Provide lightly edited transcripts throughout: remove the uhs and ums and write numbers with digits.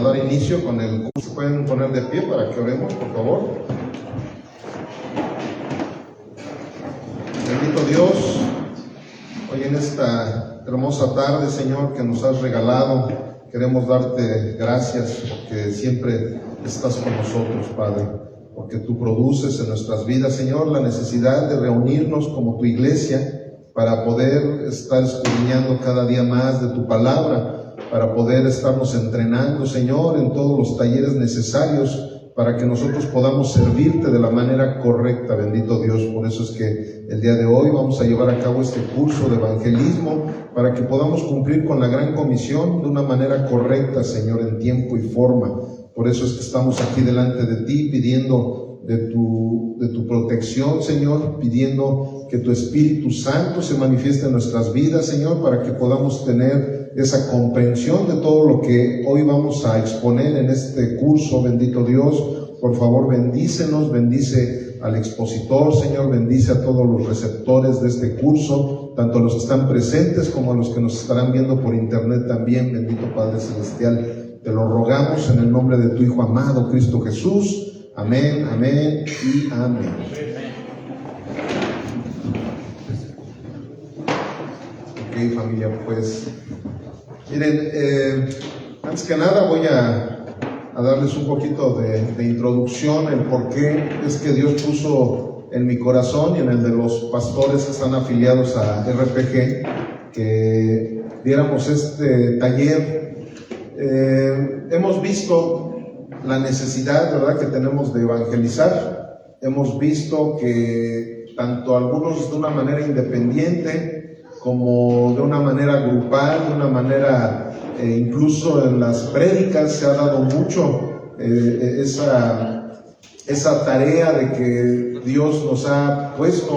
para dar inicio con el curso. Pueden poner de pie para que oremos, por favor. Bendito Dios, hoy en esta hermosa tarde, Señor, que nos has regalado, queremos darte gracias porque siempre estás con nosotros, Padre, porque tú produces en nuestras vidas, Señor, la necesidad de reunirnos como tu iglesia para poder estar escudriñando cada día más de tu palabra, para poder estarnos entrenando, Señor, en todos los talleres necesarios para que nosotros podamos servirte de la manera correcta, bendito Dios. Por eso es que el día de hoy vamos a llevar a cabo este curso de evangelismo para que podamos cumplir con la gran comisión de una manera correcta, Señor, en tiempo y forma. Por eso es que estamos aquí delante de ti pidiendo de tu protección, Señor, pidiendo que tu Espíritu Santo se manifieste en nuestras vidas, Señor, para que podamos tener esa comprensión de todo lo que hoy vamos a exponer en este curso, bendito Dios. Por favor, bendícenos, bendice al expositor, Señor, bendice a todos los receptores de este curso, tanto los que están presentes como a los que nos estarán viendo por internet también, bendito Padre Celestial. Te lo rogamos en el nombre de tu Hijo amado, Cristo Jesús. Amén, amén y amén. Ok, familia, pues miren, antes que nada voy a darles un poquito de introducción, el por qué es que Dios puso en mi corazón y en el de los pastores que están afiliados a RPG que diéramos este taller. Hemos visto la necesidad, ¿verdad?, que tenemos de evangelizar. Hemos visto que tanto algunos de una manera independiente como de una manera grupal, de una manera incluso en las prédicas se ha dado mucho esa tarea de que Dios nos ha puesto,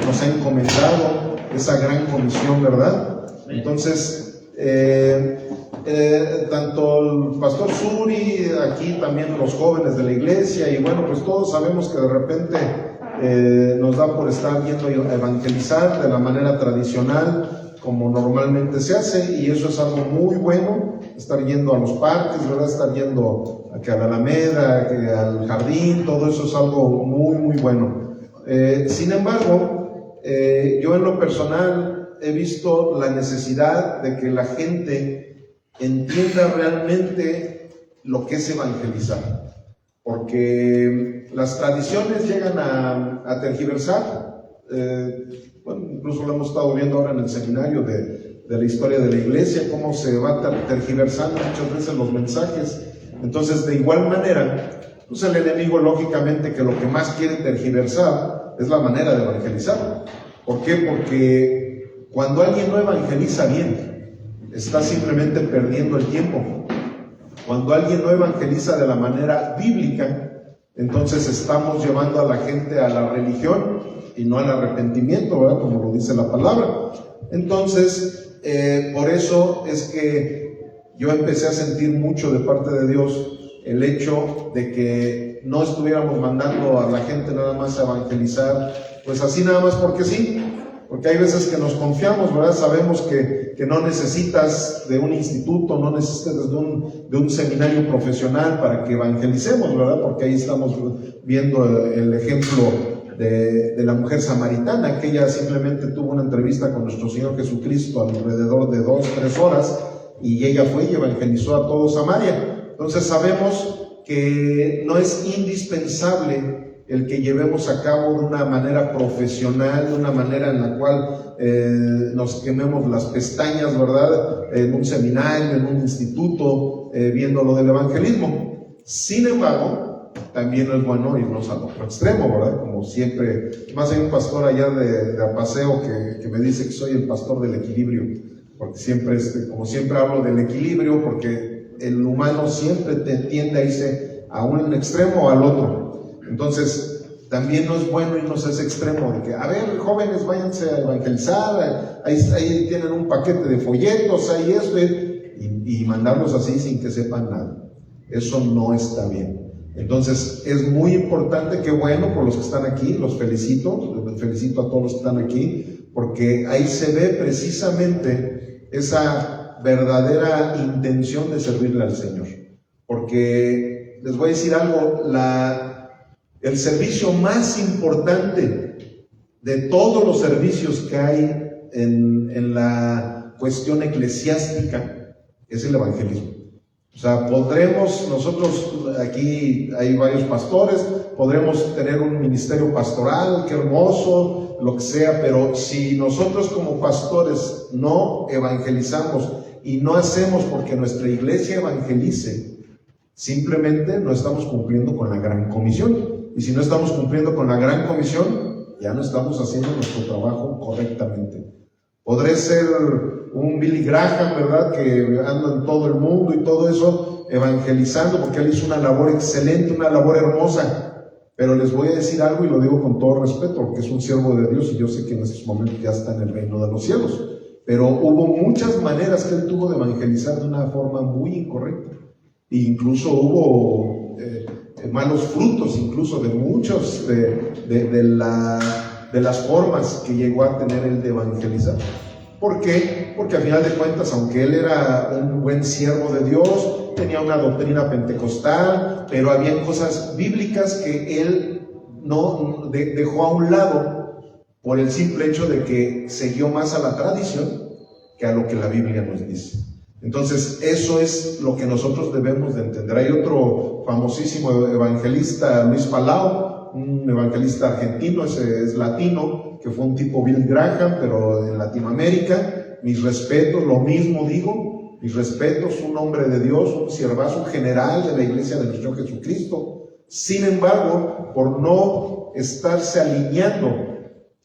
nos ha encomendado esa gran comisión, ¿verdad? Entonces, tanto el pastor Suri, aquí también los jóvenes de la iglesia, y bueno, pues todos sabemos que de repente nos da por estar yendo a evangelizar de la manera tradicional, como normalmente se hace, y eso es algo muy bueno, estar yendo a los parques, ¿verdad? Estar yendo a la Alameda, al jardín, todo eso es algo muy, muy bueno. Sin embargo, yo en lo personal he visto la necesidad de que la gente entienda realmente lo que es evangelizar, porque las tradiciones llegan a tergiversar. Bueno, incluso lo hemos estado viendo ahora en el seminario de la historia de la iglesia, cómo se va tergiversando muchas veces los mensajes. Entonces, de igual manera, pues el enemigo, lógicamente, que lo que más quiere tergiversar es la manera de evangelizar. ¿Por qué? Porque cuando alguien no evangeliza bien, está simplemente perdiendo el tiempo. Cuando alguien no evangeliza de la manera bíblica, entonces estamos llevando a la gente a la religión y no al arrepentimiento, ¿verdad?, como lo dice la palabra. Entonces, por eso es que yo empecé a sentir mucho de parte de Dios el hecho de que no estuviéramos mandando a la gente nada más a evangelizar, pues así nada más porque sí, porque hay veces que nos confiamos, ¿verdad? Sabemos que no necesitas de un instituto, no necesitas de un seminario profesional para que evangelicemos, ¿verdad? Porque ahí estamos viendo el ejemplo de la mujer samaritana, que ella simplemente tuvo una entrevista con nuestro Señor Jesucristo alrededor de 2-3 horas, y ella fue y evangelizó a todo Samaria. Entonces sabemos que no es indispensable el que llevemos a cabo de una manera profesional, de una manera en la cual nos quememos las pestañas, ¿verdad?, en un seminario, en un instituto, viendo lo del evangelismo. Sin embargo, también es bueno irnos al otro extremo, ¿verdad? Como siempre, más hay un pastor allá de Apaseo que me dice que soy el pastor del equilibrio, porque siempre, como siempre hablo del equilibrio, porque el humano siempre tiende a irse a un extremo o al otro. Entonces, también no es bueno irnos a ese extremo de que, a ver, jóvenes, váyanse a evangelizar, ahí tienen un paquete de folletos, ahí esto, y mandarlos así sin que sepan nada. Eso no está bien. Entonces, es muy importante, qué bueno por los que están aquí, los felicito a todos los que están aquí, porque ahí se ve precisamente esa verdadera intención de servirle al Señor. porque les voy a decir algo, el servicio más importante de todos los servicios que hay en la cuestión eclesiástica es el evangelismo. O sea, podremos, nosotros aquí hay varios pastores, podremos tener un ministerio pastoral, qué hermoso, lo que sea, pero si nosotros como pastores no evangelizamos y no hacemos porque nuestra iglesia evangelice, simplemente no estamos cumpliendo con la gran comisión. Y si no estamos cumpliendo con la gran comisión, ya no estamos haciendo nuestro trabajo correctamente. Podré ser un Billy Graham, ¿verdad?, que anda en todo el mundo y todo eso, evangelizando, porque él hizo una labor excelente, una labor hermosa. Pero les voy a decir algo y lo digo con todo respeto, porque es un siervo de Dios y yo sé que en estos momentos ya está en el reino de los cielos. Pero hubo muchas maneras que él tuvo de evangelizar de una forma muy incorrecta. E incluso hubo malos frutos, incluso de muchos de las formas que llegó a tener él de evangelizar. ¿Por qué? Porque al final de cuentas, aunque él era un buen siervo de Dios, tenía una doctrina pentecostal, pero había cosas bíblicas que él no dejó a un lado por el simple hecho de que siguió más a la tradición que a lo que la Biblia nos dice. Entonces, eso es lo que nosotros debemos de entender. Hay otro famosísimo evangelista, Luis Palau, un evangelista argentino, es latino, que fue un tipo Bill Graham, pero en Latinoamérica. Mis respetos, lo mismo digo, mis respetos, un hombre de Dios, un siervazo general de la iglesia de nuestro Jesucristo. Sin embargo, por no estarse alineando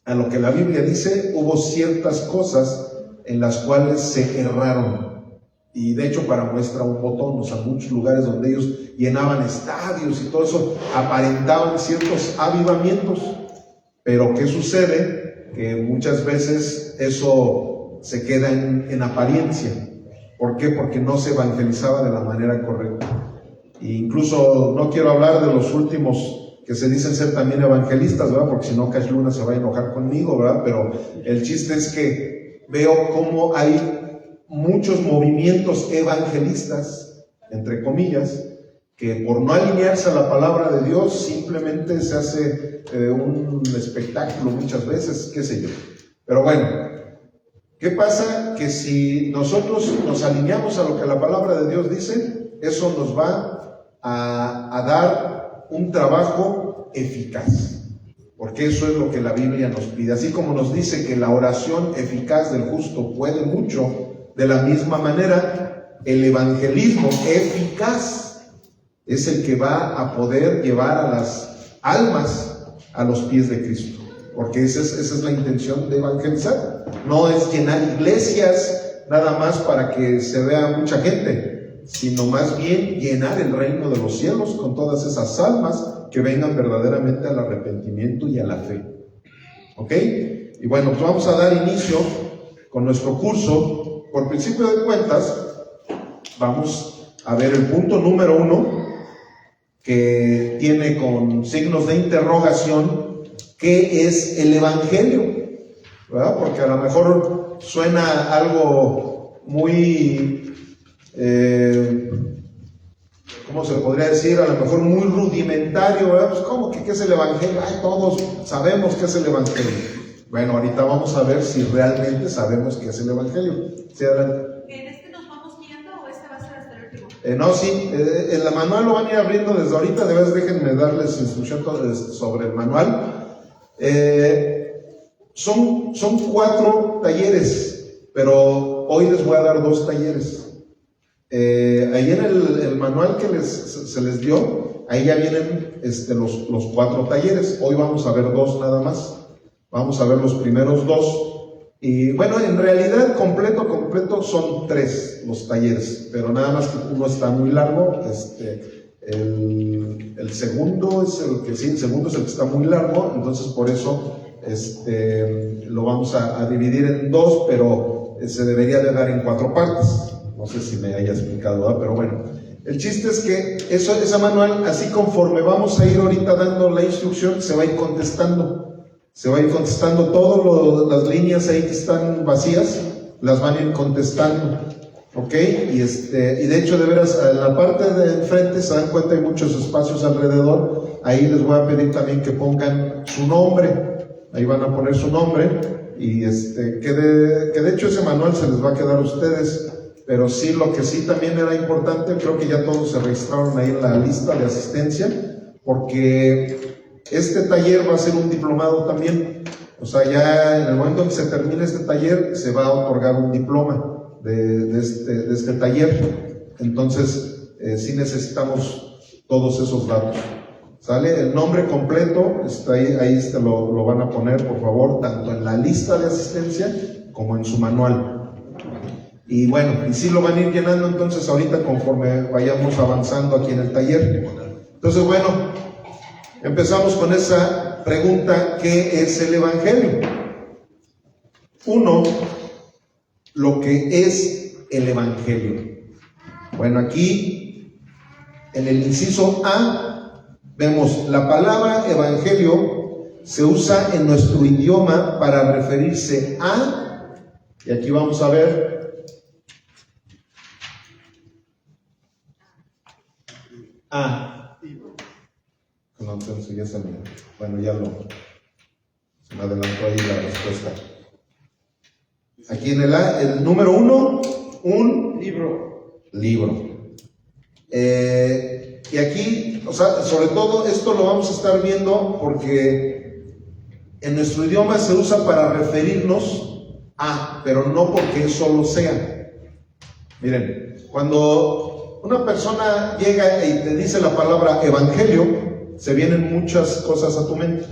a lo que la Biblia dice, hubo ciertas cosas en las cuales se erraron. Y de hecho, para muestra un botón, o sea, muchos lugares donde ellos llenaban estadios y todo eso, aparentaban ciertos avivamientos. Pero ¿qué sucede? Que muchas veces eso se queda en apariencia. ¿Por qué? Porque no se evangelizaba de la manera correcta. E incluso no quiero hablar de los últimos que se dicen ser también evangelistas, ¿verdad? Porque si no, Cash Luna se va a enojar conmigo, ¿verdad? Pero el chiste es que veo cómo hay muchos movimientos evangelistas, entre comillas, que por no alinearse a la palabra de Dios simplemente se hace un espectáculo muchas veces, qué sé yo. Pero bueno, ¿qué pasa? Que si nosotros nos alineamos a lo que la palabra de Dios dice, eso nos va a dar un trabajo eficaz, porque eso es lo que la Biblia nos pide. Así como nos dice que la oración eficaz del justo puede mucho, de la misma manera, el evangelismo eficaz es el que va a poder llevar a las almas a los pies de Cristo. Porque esa es la intención de evangelizar. No es llenar iglesias nada más para que se vea mucha gente, sino más bien llenar el reino de los cielos con todas esas almas que vengan verdaderamente al arrepentimiento y a la fe. ¿Ok? Y bueno, pues vamos a dar inicio con nuestro curso. Por principio de cuentas, vamos a ver el punto número 1, que tiene con signos de interrogación, ¿qué es el Evangelio? ¿Verdad? Porque a lo mejor suena algo muy, ¿cómo se podría decir? A lo mejor muy rudimentario, ¿verdad? Pues ¿cómo que qué es el Evangelio? Ay, todos sabemos qué es el Evangelio. Bueno, ahorita vamos a ver si realmente sabemos qué es el Evangelio. ¿Sí, adelante? ¿En este nos vamos guiando o este va a ser hasta el último? No, sí, el manual lo van a ir abriendo desde ahorita. De vez déjenme darles instrucción sobre el manual. Son 4 talleres, pero hoy les voy a dar 2 talleres. Ahí en el manual que se les dio, ahí ya vienen los 4 talleres. Hoy vamos a ver 2 nada más. Vamos a ver los primeros 2. Y bueno, en realidad completo son 3 los talleres, pero nada más que uno está muy largo. El segundo es el que está muy largo, entonces por eso lo vamos a dividir en 2, pero se debería de dar en 4 partes. No sé si me haya explicado, ¿verdad? Pero bueno, el chiste es que ese manual, así conforme vamos a ir ahorita dando la instrucción, se va a ir contestando. Se va a ir contestando todas las líneas ahí que están vacías, las van a ir contestando. ¿ok? Y de hecho, de veras, en la parte de enfrente se dan cuenta, hay muchos espacios alrededor. Ahí les voy a pedir también que pongan su nombre. Ahí van a poner su nombre. Y que de hecho ese manual se les va a quedar a ustedes. Pero sí, lo que sí también era importante, creo que ya todos se registraron ahí en la lista de asistencia, porque este taller va a ser un diplomado también. O sea, ya en el momento en que se termine este taller, se va a otorgar un diploma de este taller. Entonces, sí necesitamos todos esos datos. ¿Sale? El nombre completo está ahí lo van a poner, por favor, tanto en la lista de asistencia como en su manual. Y bueno, y sí lo van a ir llenando entonces ahorita conforme vayamos avanzando aquí en el taller. Entonces, bueno, empezamos con esa pregunta: ¿qué es el Evangelio? Uno, lo que es el Evangelio. Bueno, aquí en el inciso A vemos la palabra Evangelio se usa en nuestro idioma para referirse a, y aquí vamos a ver, no, entonces ya se me, bueno, ya se me adelantó ahí la respuesta. Aquí en el número 1, un libro. Y aquí, o sea, sobre todo esto lo vamos a estar viendo porque en nuestro idioma se usa para referirnos a, pero no porque solo sea. Miren, cuando una persona llega y te dice la palabra evangelio, se vienen muchas cosas a tu mente.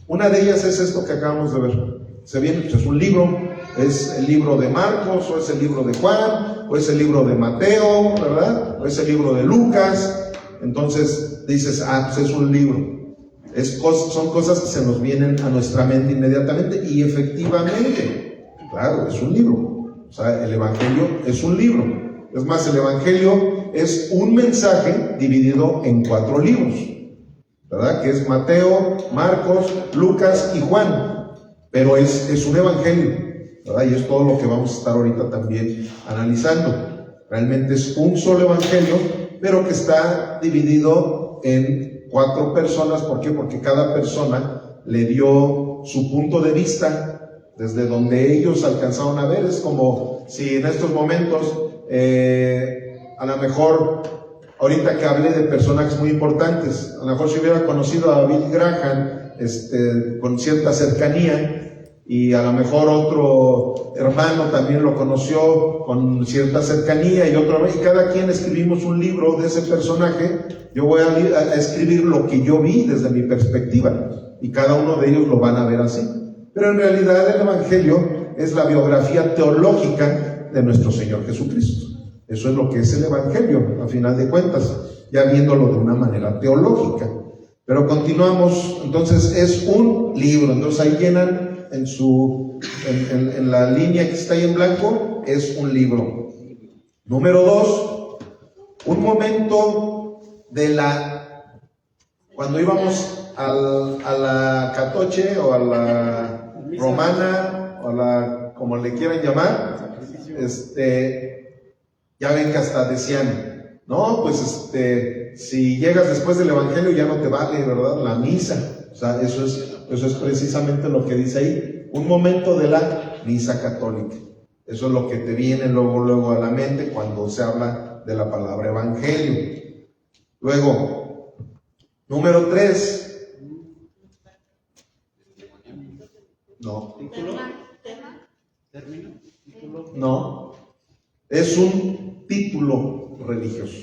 Una de ellas es esto que acabamos de ver. Se viene, pues, es un libro, es el libro de Marcos, o es el libro de Juan, o es el libro de Mateo, ¿verdad? O es el libro de Lucas. Entonces dices, pues es un libro. Son cosas que se nos vienen a nuestra mente inmediatamente, y efectivamente, claro, es un libro. O sea, el Evangelio es un libro. Es más, el Evangelio es un mensaje dividido en 4 libros, ¿verdad? Que es Mateo, Marcos, Lucas y Juan. Pero es un evangelio, ¿verdad? Y es todo lo que vamos a estar ahorita también analizando. Realmente es un solo evangelio, pero que está dividido en 4 personas. ¿Por qué? Porque cada persona le dio su punto de vista desde donde ellos alcanzaron a ver. Es como si en estos momentos, a lo mejor, ahorita que hablé de personajes muy importantes, a lo mejor si hubiera conocido a Bill Graham con cierta cercanía, y a lo mejor otro hermano también lo conoció con cierta cercanía, y cada quien escribimos un libro de ese personaje. Yo voy a escribir lo que yo vi desde mi perspectiva, y cada uno de ellos lo van a ver así. Pero en realidad el Evangelio es la biografía teológica de nuestro Señor Jesucristo. Eso es lo que es el Evangelio, a final de cuentas, ya viéndolo de una manera teológica. Pero continuamos. Entonces es un libro. Entonces ahí llenan en la línea que está ahí en blanco, es un libro. Número 2, un momento cuando íbamos a la Catoche, o a la Romana, o a la, como le quieran llamar, ya ven que hasta decían, no, pues si llegas después del Evangelio ya no te vale, ¿verdad?, la misa. O sea, eso es precisamente lo que dice ahí, un momento de la misa católica. Eso es lo que te viene luego a la mente cuando se habla de la palabra Evangelio. Luego, número 3. No. No. Es un título religioso.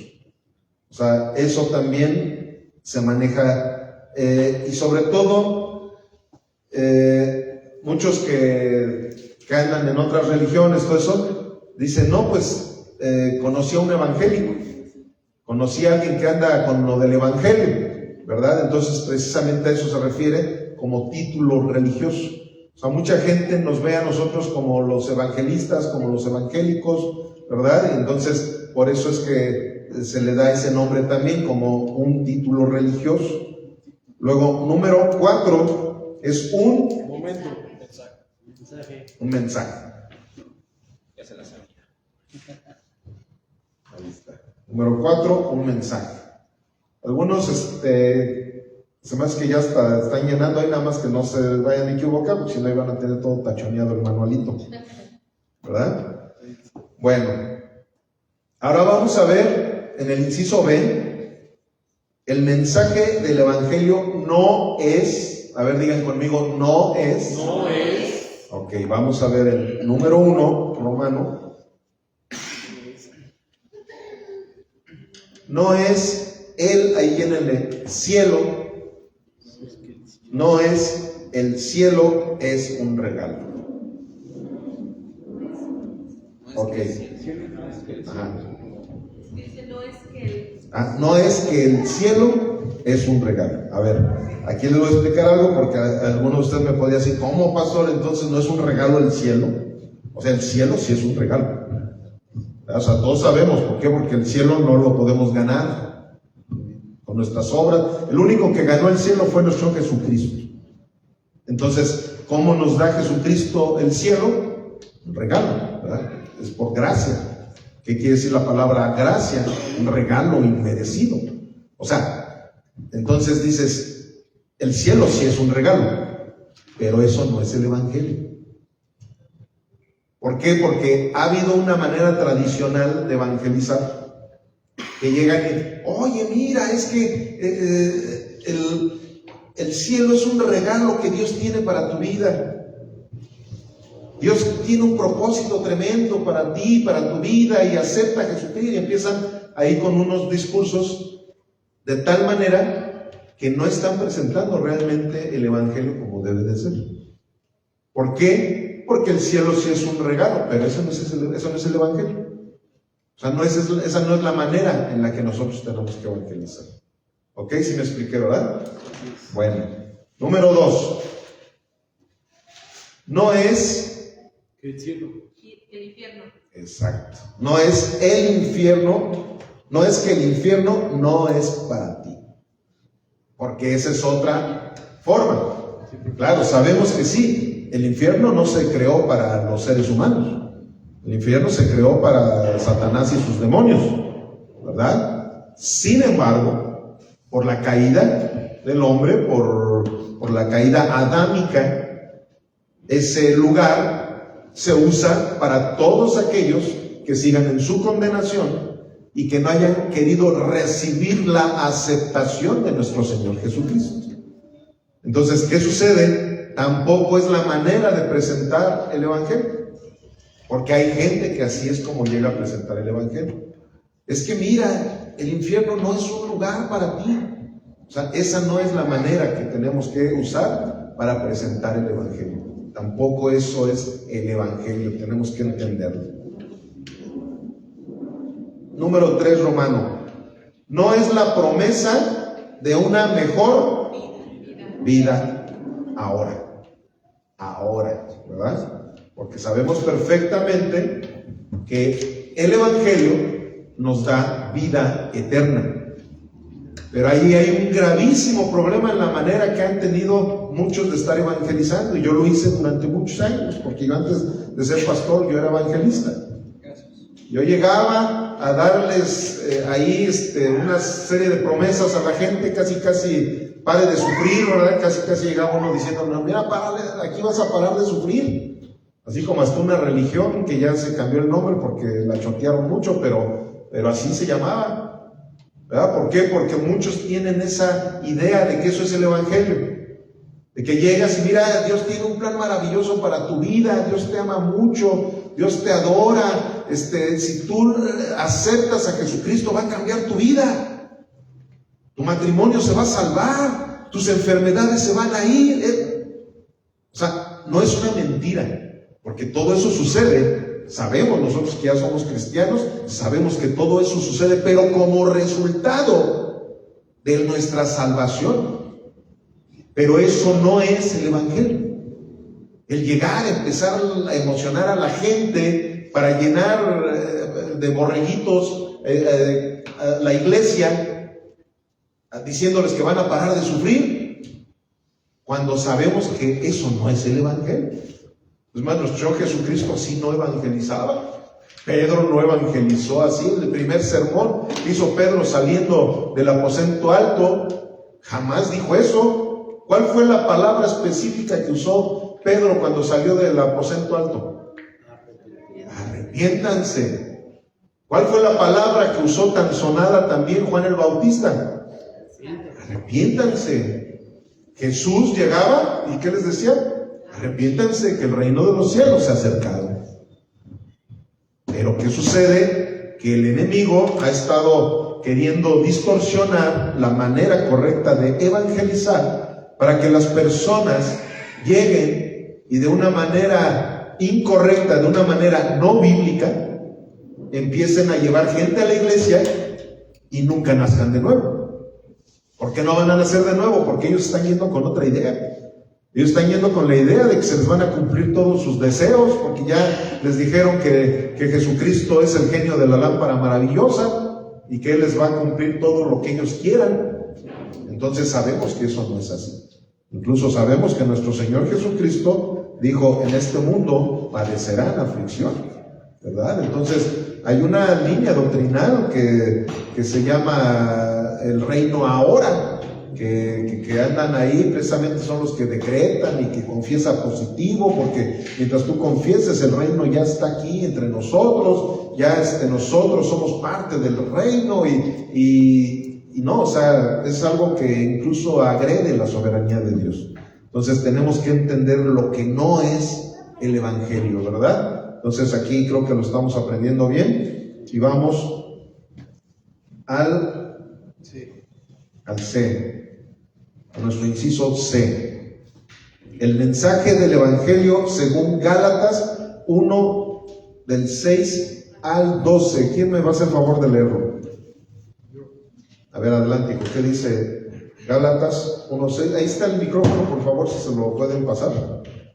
O sea, eso también se maneja, y sobre todo, muchos que andan en otras religiones, todo eso, dicen, no, pues, conocí a un evangélico, conocí a alguien que anda con lo del evangelio, ¿verdad? Entonces, precisamente a eso se refiere como título religioso. O sea, mucha gente nos ve a nosotros como los evangelistas, como los evangélicos, ¿verdad? Y entonces, por eso es que se le da ese nombre también, como un título religioso. Luego, número 4, es un mensaje. Ya se la sabía. Ahí está. Número 4, un mensaje. Algunos, se me hace que ya están llenando ahí, nada más que no se vayan a equivocar, porque si no, ahí van a tener todo tachoneado el manualito. ¿Verdad? Bueno, ahora vamos a ver en el inciso B, el mensaje del Evangelio no es, a ver, digan conmigo, no es. No es. Ok, vamos a ver el número 1, romano. No es el, ahí viene el cielo, no es el cielo, es un regalo. Ok. Ajá. Dice, no es que No es que el cielo es un regalo. A ver, aquí les voy a explicar algo porque alguno de ustedes me podría decir, ¿cómo, pastor? Entonces no es un regalo el cielo. O sea, el cielo sí es un regalo. O sea, todos sabemos por qué, porque el cielo no lo podemos ganar con nuestras obras. El único que ganó el cielo fue nuestro Jesucristo. Entonces, ¿cómo nos da Jesucristo el cielo? Un regalo, ¿verdad? Es por gracia. ¿Qué quiere decir la palabra gracia? Un regalo inmerecido. O sea, entonces dices, el cielo sí es un regalo, pero eso no es el Evangelio. ¿Por qué? Porque ha habido una manera tradicional de evangelizar, que llegan y, oye, mira, es que el cielo es un regalo que Dios tiene para tu vida. Dios tiene un propósito tremendo para ti, para tu vida, y acepta a Jesucristo, y empiezan ahí con unos discursos de tal manera que no están presentando realmente el Evangelio como debe de ser. ¿Por qué? Porque el cielo sí es un regalo, pero eso no es el Evangelio. O sea, esa no es la manera en la que nosotros tenemos que evangelizar. ¿Ok? ¿Sí me expliqué, verdad? Bueno, número 2. No es El cielo. el infierno. exacto. No es el infierno. No es que el infierno no es para ti. Porque esa es otra forma. Claro, sabemos que sí. El infierno no se creó para los seres humanos. El infierno se creó para Satanás y sus demonios, ¿verdad? Sin embargo, por la caída del hombre, por la caída adámica, ese lugar se usa para todos aquellos que sigan en su condenación y que no hayan querido recibir la aceptación de nuestro Señor Jesucristo. Entonces, ¿qué sucede? Tampoco es la manera de presentar el Evangelio, porque hay gente que así es como llega a presentar el Evangelio. Es que mira, el infierno no es un lugar para ti. O sea, esa no es la manera que tenemos que usar para presentar el Evangelio. Tampoco eso es el Evangelio, tenemos que entenderlo. Número 3, romano. No es la promesa de una mejor vida ahora, ¿verdad? Porque sabemos perfectamente que el Evangelio nos da vida eterna. Pero ahí hay un gravísimo problema en la manera que han tenido muchos de estar evangelizando. Y yo lo hice durante muchos años, porque yo antes de ser pastor, yo era evangelista. Yo llegaba a darles ahí una serie de promesas a la gente, casi pare de sufrir, ¿verdad? Casi llegaba uno diciendo, no, mira, párale, aquí vas a parar de sufrir. Así como hasta una religión que ya se cambió el nombre porque la chotearon mucho, pero así se llamaba. ¿Verdad? ¿Por qué? Porque muchos tienen esa idea de que eso es el Evangelio. De que llegas y mira, Dios tiene un plan maravilloso para tu vida, Dios te ama mucho, Dios te adora, si tú aceptas a Jesucristo va a cambiar tu vida. Tu matrimonio se va a salvar, tus enfermedades se van a ir. O sea, no es una mentira, porque todo eso sucede. Sabemos nosotros que ya somos cristianos, sabemos que todo eso sucede, pero como resultado de nuestra salvación. Pero eso no es el Evangelio. El llegar, empezar a emocionar a la gente para llenar de borreguitos la iglesia, diciéndoles que van a parar de sufrir, cuando sabemos que eso no es el Evangelio. Es más, nuestro Jesucristo así no evangelizaba. Pedro no evangelizó así. El primer sermón que hizo Pedro saliendo del aposento alto, jamás dijo eso. ¿Cuál fue la palabra específica que usó Pedro cuando salió del aposento alto? Arrepiéntanse. ¿Cuál fue la palabra que usó tan sonada también Juan el Bautista? Arrepiéntanse. Jesús llegaba y ¿qué les decía? Arrepiéntanse, que el reino de los cielos se ha acercado. Pero ¿qué sucede? Que el enemigo ha estado queriendo distorsionar la manera correcta de evangelizar para que las personas lleguen y de una manera incorrecta, de una manera no bíblica, empiecen a llevar gente a la iglesia y nunca nazcan de nuevo. ¿Por qué no van a nacer de nuevo? Porque ellos están yendo con otra idea. Ellos están yendo con la idea de que se les van a cumplir todos sus deseos, porque ya les dijeron que Jesucristo es el genio de la lámpara maravillosa y que Él les va a cumplir todo lo que ellos quieran. Entonces sabemos que eso no es así. Incluso sabemos que nuestro Señor Jesucristo dijo: en este mundo padecerán aflicción, ¿verdad? Entonces hay una línea doctrinal que se llama el reino ahora, que andan ahí, precisamente son los que decretan y que confiesa positivo, porque mientras tú confieses, el reino ya está aquí entre nosotros, ya nosotros somos parte del reino y no, o sea, es algo que incluso agrede la soberanía de Dios. Entonces tenemos que entender lo que no es el evangelio, ¿verdad? Entonces aquí creo que lo estamos aprendiendo bien y vamos al C. A nuestro inciso C. El mensaje del Evangelio según Gálatas 1, del 6 al 12. ¿Quién me va a hacer favor de leerlo? A ver, adelante. ¿Qué dice Gálatas 1:6? Ahí está el micrófono, por favor, si se lo pueden pasar,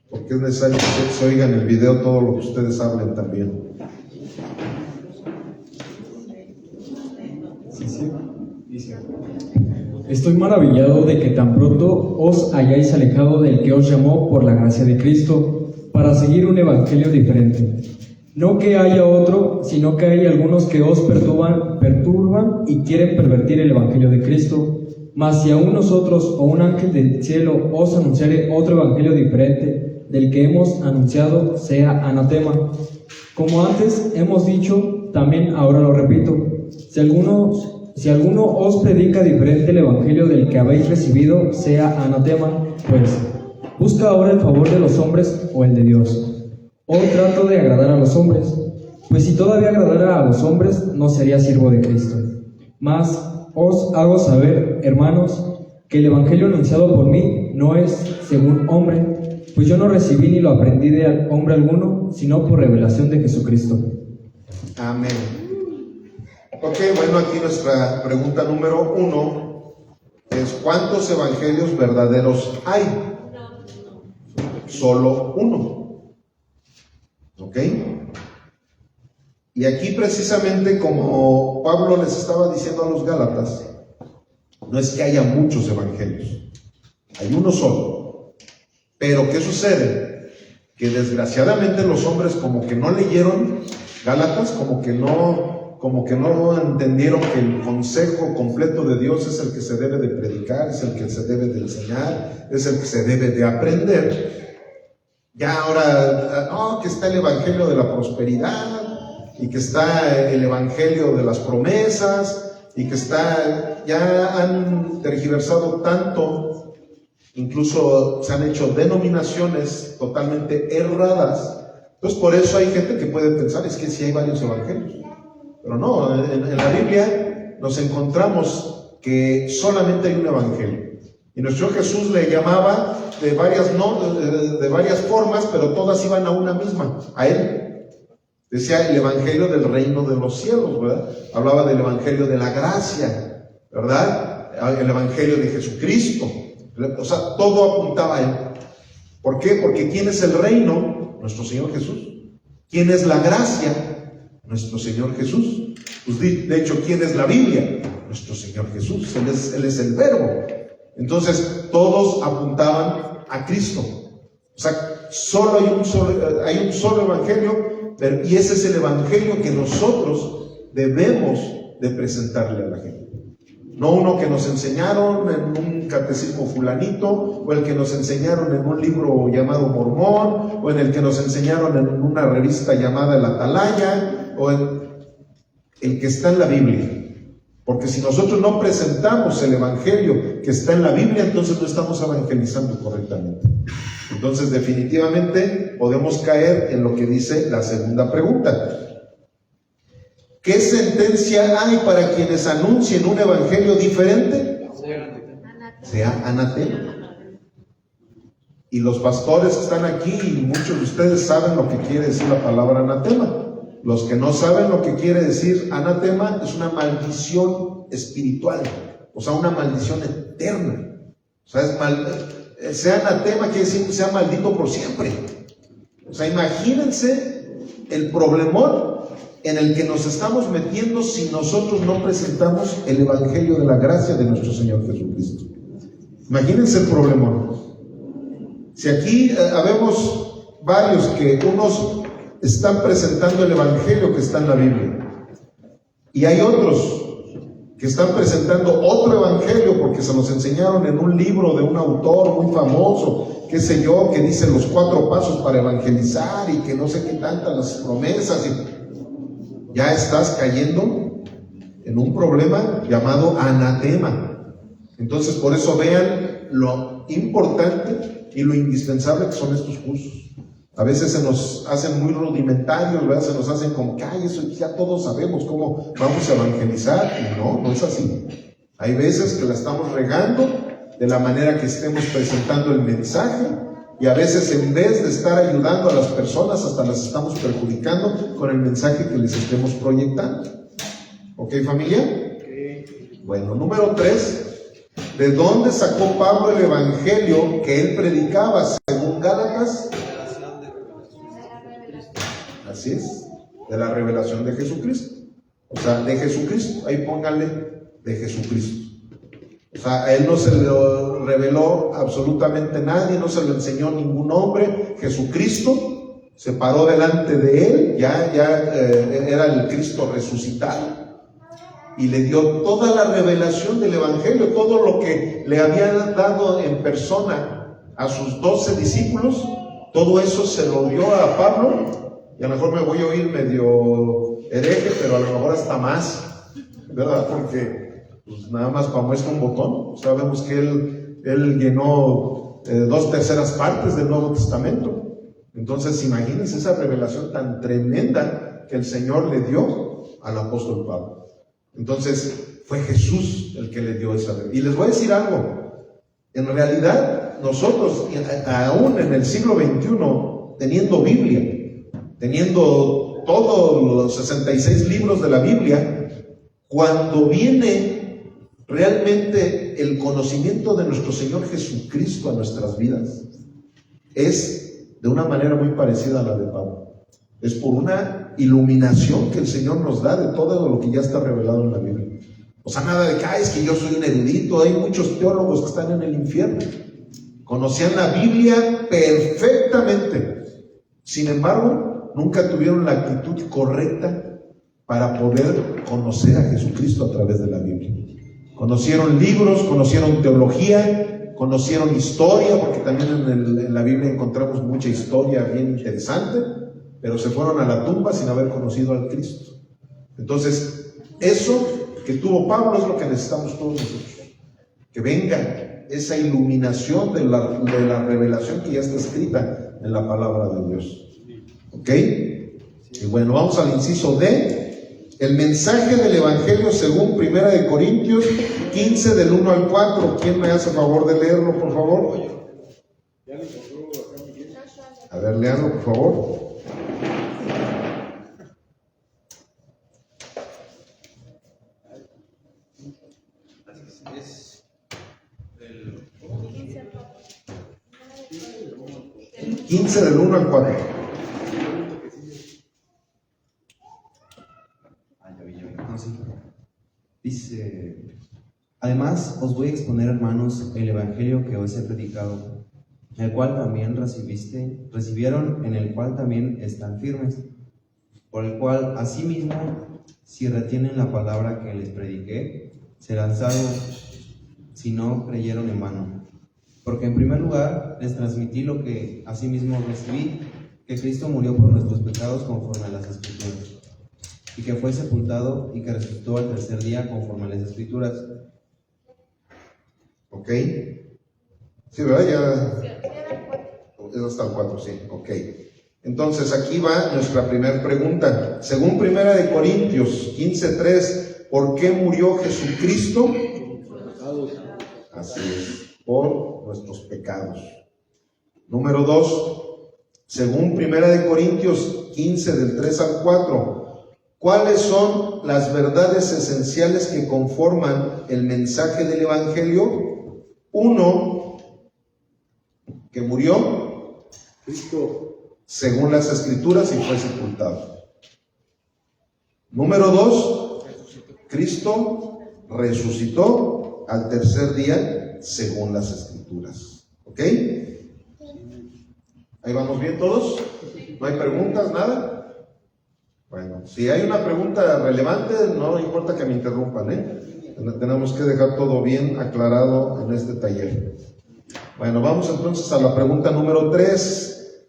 porque es necesario que se oiga en el video todo lo que ustedes hablen también. Sí. Dice: estoy maravillado de que tan pronto os hayáis alejado del que os llamó por la gracia de Cristo, para seguir un evangelio diferente. No que haya otro, sino que hay algunos que os perturban y quieren pervertir el evangelio de Cristo. Mas si aún nosotros o un ángel del cielo os anunciare otro evangelio diferente del que hemos anunciado, sea anatema. Como antes hemos dicho, también ahora lo repito: si alguno os predica diferente el evangelio del que habéis recibido, sea anatema. Pues, ¿busca ahora el favor de los hombres o el de Dios? ¿O trato de agradar a los hombres? Pues si todavía agradara a los hombres, no sería siervo de Cristo. Mas os hago saber, hermanos, que el evangelio anunciado por mí no es según hombre, pues yo no recibí ni lo aprendí de hombre alguno, sino por revelación de Jesucristo. Amén. Ok, bueno, aquí nuestra pregunta número 1 es: ¿cuántos evangelios verdaderos hay? Solo uno. ¿Ok? Y aquí precisamente, como Pablo les estaba diciendo a los Gálatas, no es que haya muchos evangelios, hay uno solo. Pero ¿qué sucede? Que desgraciadamente los hombres como que no leyeron Gálatas, como que no entendieron que el consejo completo de Dios es el que se debe de predicar, es el que se debe de enseñar, es el que se debe de aprender. Ya ahora, que está el evangelio de la prosperidad, y que está el evangelio de las promesas, y que ya han tergiversado tanto, incluso se han hecho denominaciones totalmente erradas. Entonces por eso hay gente que puede pensar, es que sí hay varios evangelios. Pero no, en la Biblia nos encontramos que solamente hay un evangelio. Y nuestro Jesús le llamaba de varias formas, pero todas iban a una misma, a Él. Decía el evangelio del reino de los cielos, ¿verdad? Hablaba del evangelio de la gracia, ¿verdad? El evangelio de Jesucristo. O sea, todo apuntaba a Él. ¿Por qué? Porque ¿quién es el reino? Nuestro Señor Jesús. ¿Quién es la gracia? Nuestro Señor Jesús. Pues de hecho, ¿quién es la Biblia? Nuestro Señor Jesús. Él es el verbo. Entonces, todos apuntaban a Cristo. O sea, hay un solo evangelio, y ese es el evangelio que nosotros debemos de presentarle a la gente. No uno que nos enseñaron en un catecismo fulanito, o el que nos enseñaron en un libro llamado Mormón, o en el que nos enseñaron en una revista llamada El Atalaya, o en el que está en la Biblia. Porque si nosotros no presentamos el evangelio que está en la Biblia, entonces no estamos evangelizando correctamente. Entonces definitivamente podemos caer en lo que dice la segunda pregunta. ¿Qué sentencia hay para quienes anuncien un evangelio diferente? Sea anatema. Y los pastores están aquí y muchos de ustedes saben lo que quiere decir la palabra anatema. Los que no saben lo que quiere decir anatema, es una maldición espiritual, o sea, una maldición eterna. O sea, sea anatema quiere decir que sea maldito por siempre. O sea, imagínense el problemón en el que nos estamos metiendo si nosotros no presentamos el evangelio de la gracia de nuestro Señor Jesucristo. Imagínense el problemón. Si aquí habemos varios que unos están presentando el evangelio que está en la Biblia, y hay otros que están presentando otro evangelio porque se los enseñaron en un libro de un autor muy famoso, qué sé yo, que dice los 4 pasos para evangelizar y que no sé qué tantas las promesas, y ya estás cayendo en un problema llamado anatema. Entonces, por eso vean lo importante y lo indispensable que son estos cursos. A veces se nos hacen muy rudimentarios, ¿verdad? Se nos hacen como que, ay, eso ya todos sabemos cómo vamos a evangelizar. Y no es así. Hay veces que la estamos regando de la manera que estemos presentando el mensaje, y a veces en vez de estar ayudando a las personas, hasta las estamos perjudicando con el mensaje que les estemos proyectando. ¿Ok, familia? Bueno, número 3. ¿De dónde sacó Pablo el evangelio que él predicaba según Gálatas? Así es, de la revelación de Jesucristo. O sea, de Jesucristo, ahí pónganle de Jesucristo. O sea, a él no se lo reveló absolutamente nadie, no se lo enseñó ningún hombre. Jesucristo se paró delante de él, ya era el Cristo resucitado, y le dio toda la revelación del evangelio, todo lo que le había dado en persona a sus 12 discípulos, todo eso se lo dio a Pablo. Y a lo mejor me voy a oír medio hereje, pero a lo mejor hasta más, ¿verdad? Porque pues, nada más para muestra un botón. Sabemos que él llenó 2/3 partes del Nuevo Testamento. Entonces, imagínense esa revelación tan tremenda que el Señor le dio al apóstol Pablo. Entonces, fue Jesús el que le dio esa revelación. Y les voy a decir algo. En realidad, nosotros, aún en el siglo XXI, teniendo Biblia, teniendo todos los 66 libros de la Biblia, cuando viene realmente el conocimiento de nuestro Señor Jesucristo a nuestras vidas, es de una manera muy parecida a la de Pablo. Es por una iluminación que el Señor nos da de todo lo que ya está revelado en la Biblia. O sea, nada de que, es que yo soy un erudito. Hay muchos teólogos que están en el infierno. Conocían la Biblia perfectamente. Sin embargo, nunca tuvieron la actitud correcta para poder conocer a Jesucristo a través de la Biblia. Conocieron libros, conocieron teología, conocieron historia, porque también en la Biblia encontramos mucha historia bien interesante, pero se fueron a la tumba sin haber conocido al Cristo. Entonces, eso que tuvo Pablo es lo que necesitamos todos nosotros. Que venga esa iluminación de la revelación que ya está escrita en la palabra de Dios. ¿Ok? Y bueno, vamos al inciso D. El mensaje del Evangelio según 1 Corintios 15 del 1 al 4. ¿Quién me hace favor de leerlo, por favor? A ver, léanlo, por favor. Es el 15 del 1 al 4. No, sí. Dice: además, os voy a exponer, hermanos, el evangelio que os he predicado, el cual también recibieron, en el cual también están firmes, por el cual asimismo, si retienen la palabra que les prediqué, serán salvos, si no creyeron en vano. Porque en primer lugar les transmití lo que asimismo recibí, que Cristo murió por nuestros pecados conforme a las Escrituras, y que fue sepultado y que resucitó al tercer día conforme a las Escrituras. ¿Ok? Sí, ¿verdad? Ya es hasta el 4, sí. Ok. Entonces aquí va nuestra primera pregunta. Según 1 Corintios 15:3, ¿por qué murió Jesucristo? Así es, por nuestros pecados. Número 2, según 1 Corintios 15, del 3 al 4, ¿cuáles son las verdades esenciales que conforman el mensaje del Evangelio? 1, que murió Cristo según las Escrituras y fue sepultado. Número 2, Cristo resucitó al tercer día según las Escrituras. ¿Ok? ¿Ahí vamos bien todos? ¿No hay preguntas, nada? Bueno, si hay una pregunta relevante, no importa que me interrumpan, ¿eh? Tenemos que dejar todo bien aclarado en este taller. Bueno, vamos entonces a la pregunta número 3.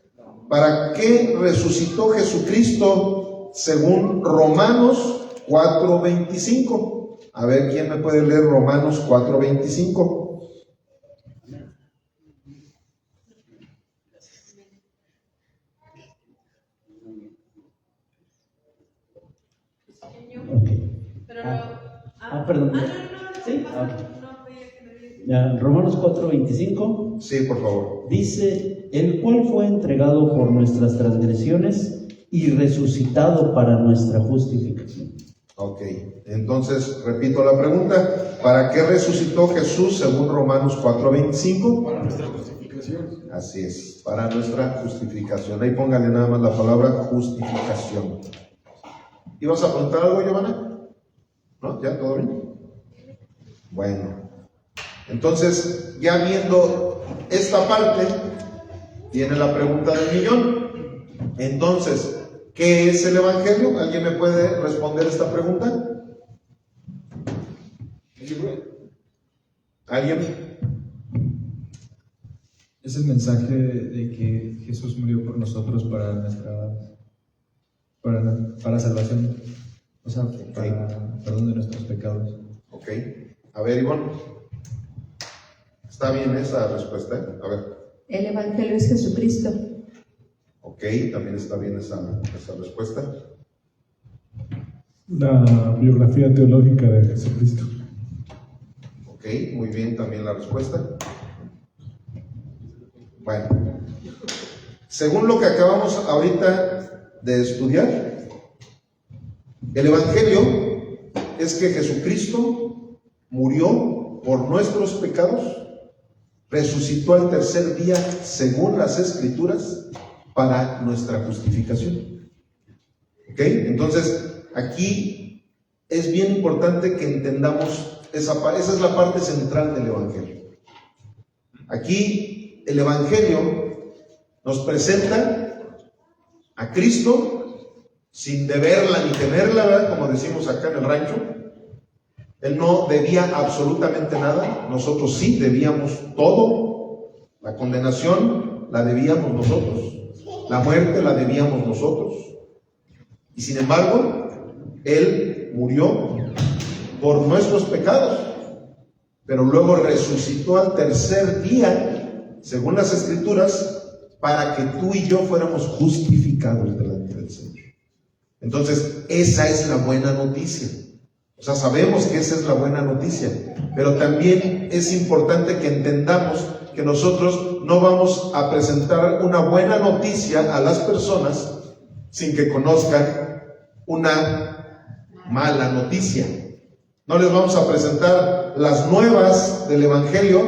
¿Para qué resucitó Jesucristo según Romanos 4:25? A ver, ¿quién me puede leer Romanos 4:25? Pero no. Perdón. Sí, ya, Romanos 4:25 Sí, por favor. dice: el cual fue entregado por nuestras transgresiones y resucitado para nuestra justificación. Ok, entonces repito la pregunta. ¿Para qué resucitó Jesús según Romanos 4:25? Para nuestra justificación. Así es, para nuestra justificación. Ahí póngale nada más la palabra justificación. ¿Ibas a preguntar algo, Giovanna? ¿No? ¿Ya? ¿Todo bien? Bueno, entonces, ya viendo esta parte, viene la pregunta del millón. Entonces, ¿qué es el Evangelio? ¿Alguien me puede responder esta pregunta? ¿Alguien? Es el mensaje de que Jesús murió por nosotros para salvación, o sea, para perdón de nuestros pecados. Ok. A ver, Ivonne. ¿Está bien esa respuesta? A ver. El Evangelio es Jesucristo. Ok, también está bien esa respuesta. La biografía teológica de Jesucristo. Ok, muy bien también la respuesta. Bueno, según lo que acabamos ahorita de estudiar, el Evangelio es que Jesucristo murió por nuestros pecados, resucitó al tercer día según las Escrituras para nuestra justificación. ¿Ok? Entonces, aquí es bien importante que entendamos esa es la parte central del Evangelio. Aquí el Evangelio nos presenta a Cristo sin deberla ni temerla, ¿verdad? Como decimos acá en el rancho. Él no debía absolutamente nada, nosotros sí debíamos todo. La condenación la debíamos nosotros, la muerte la debíamos nosotros. Y sin embargo, Él murió por nuestros pecados, pero luego resucitó al tercer día, según las Escrituras, para que tú y yo fuéramos justificados delante del Señor. Entonces, esa es la buena noticia. O sea, sabemos que esa es la buena noticia, pero también es importante que entendamos que nosotros no vamos a presentar una buena noticia a las personas sin que conozcan una mala noticia. No les vamos a presentar las nuevas del Evangelio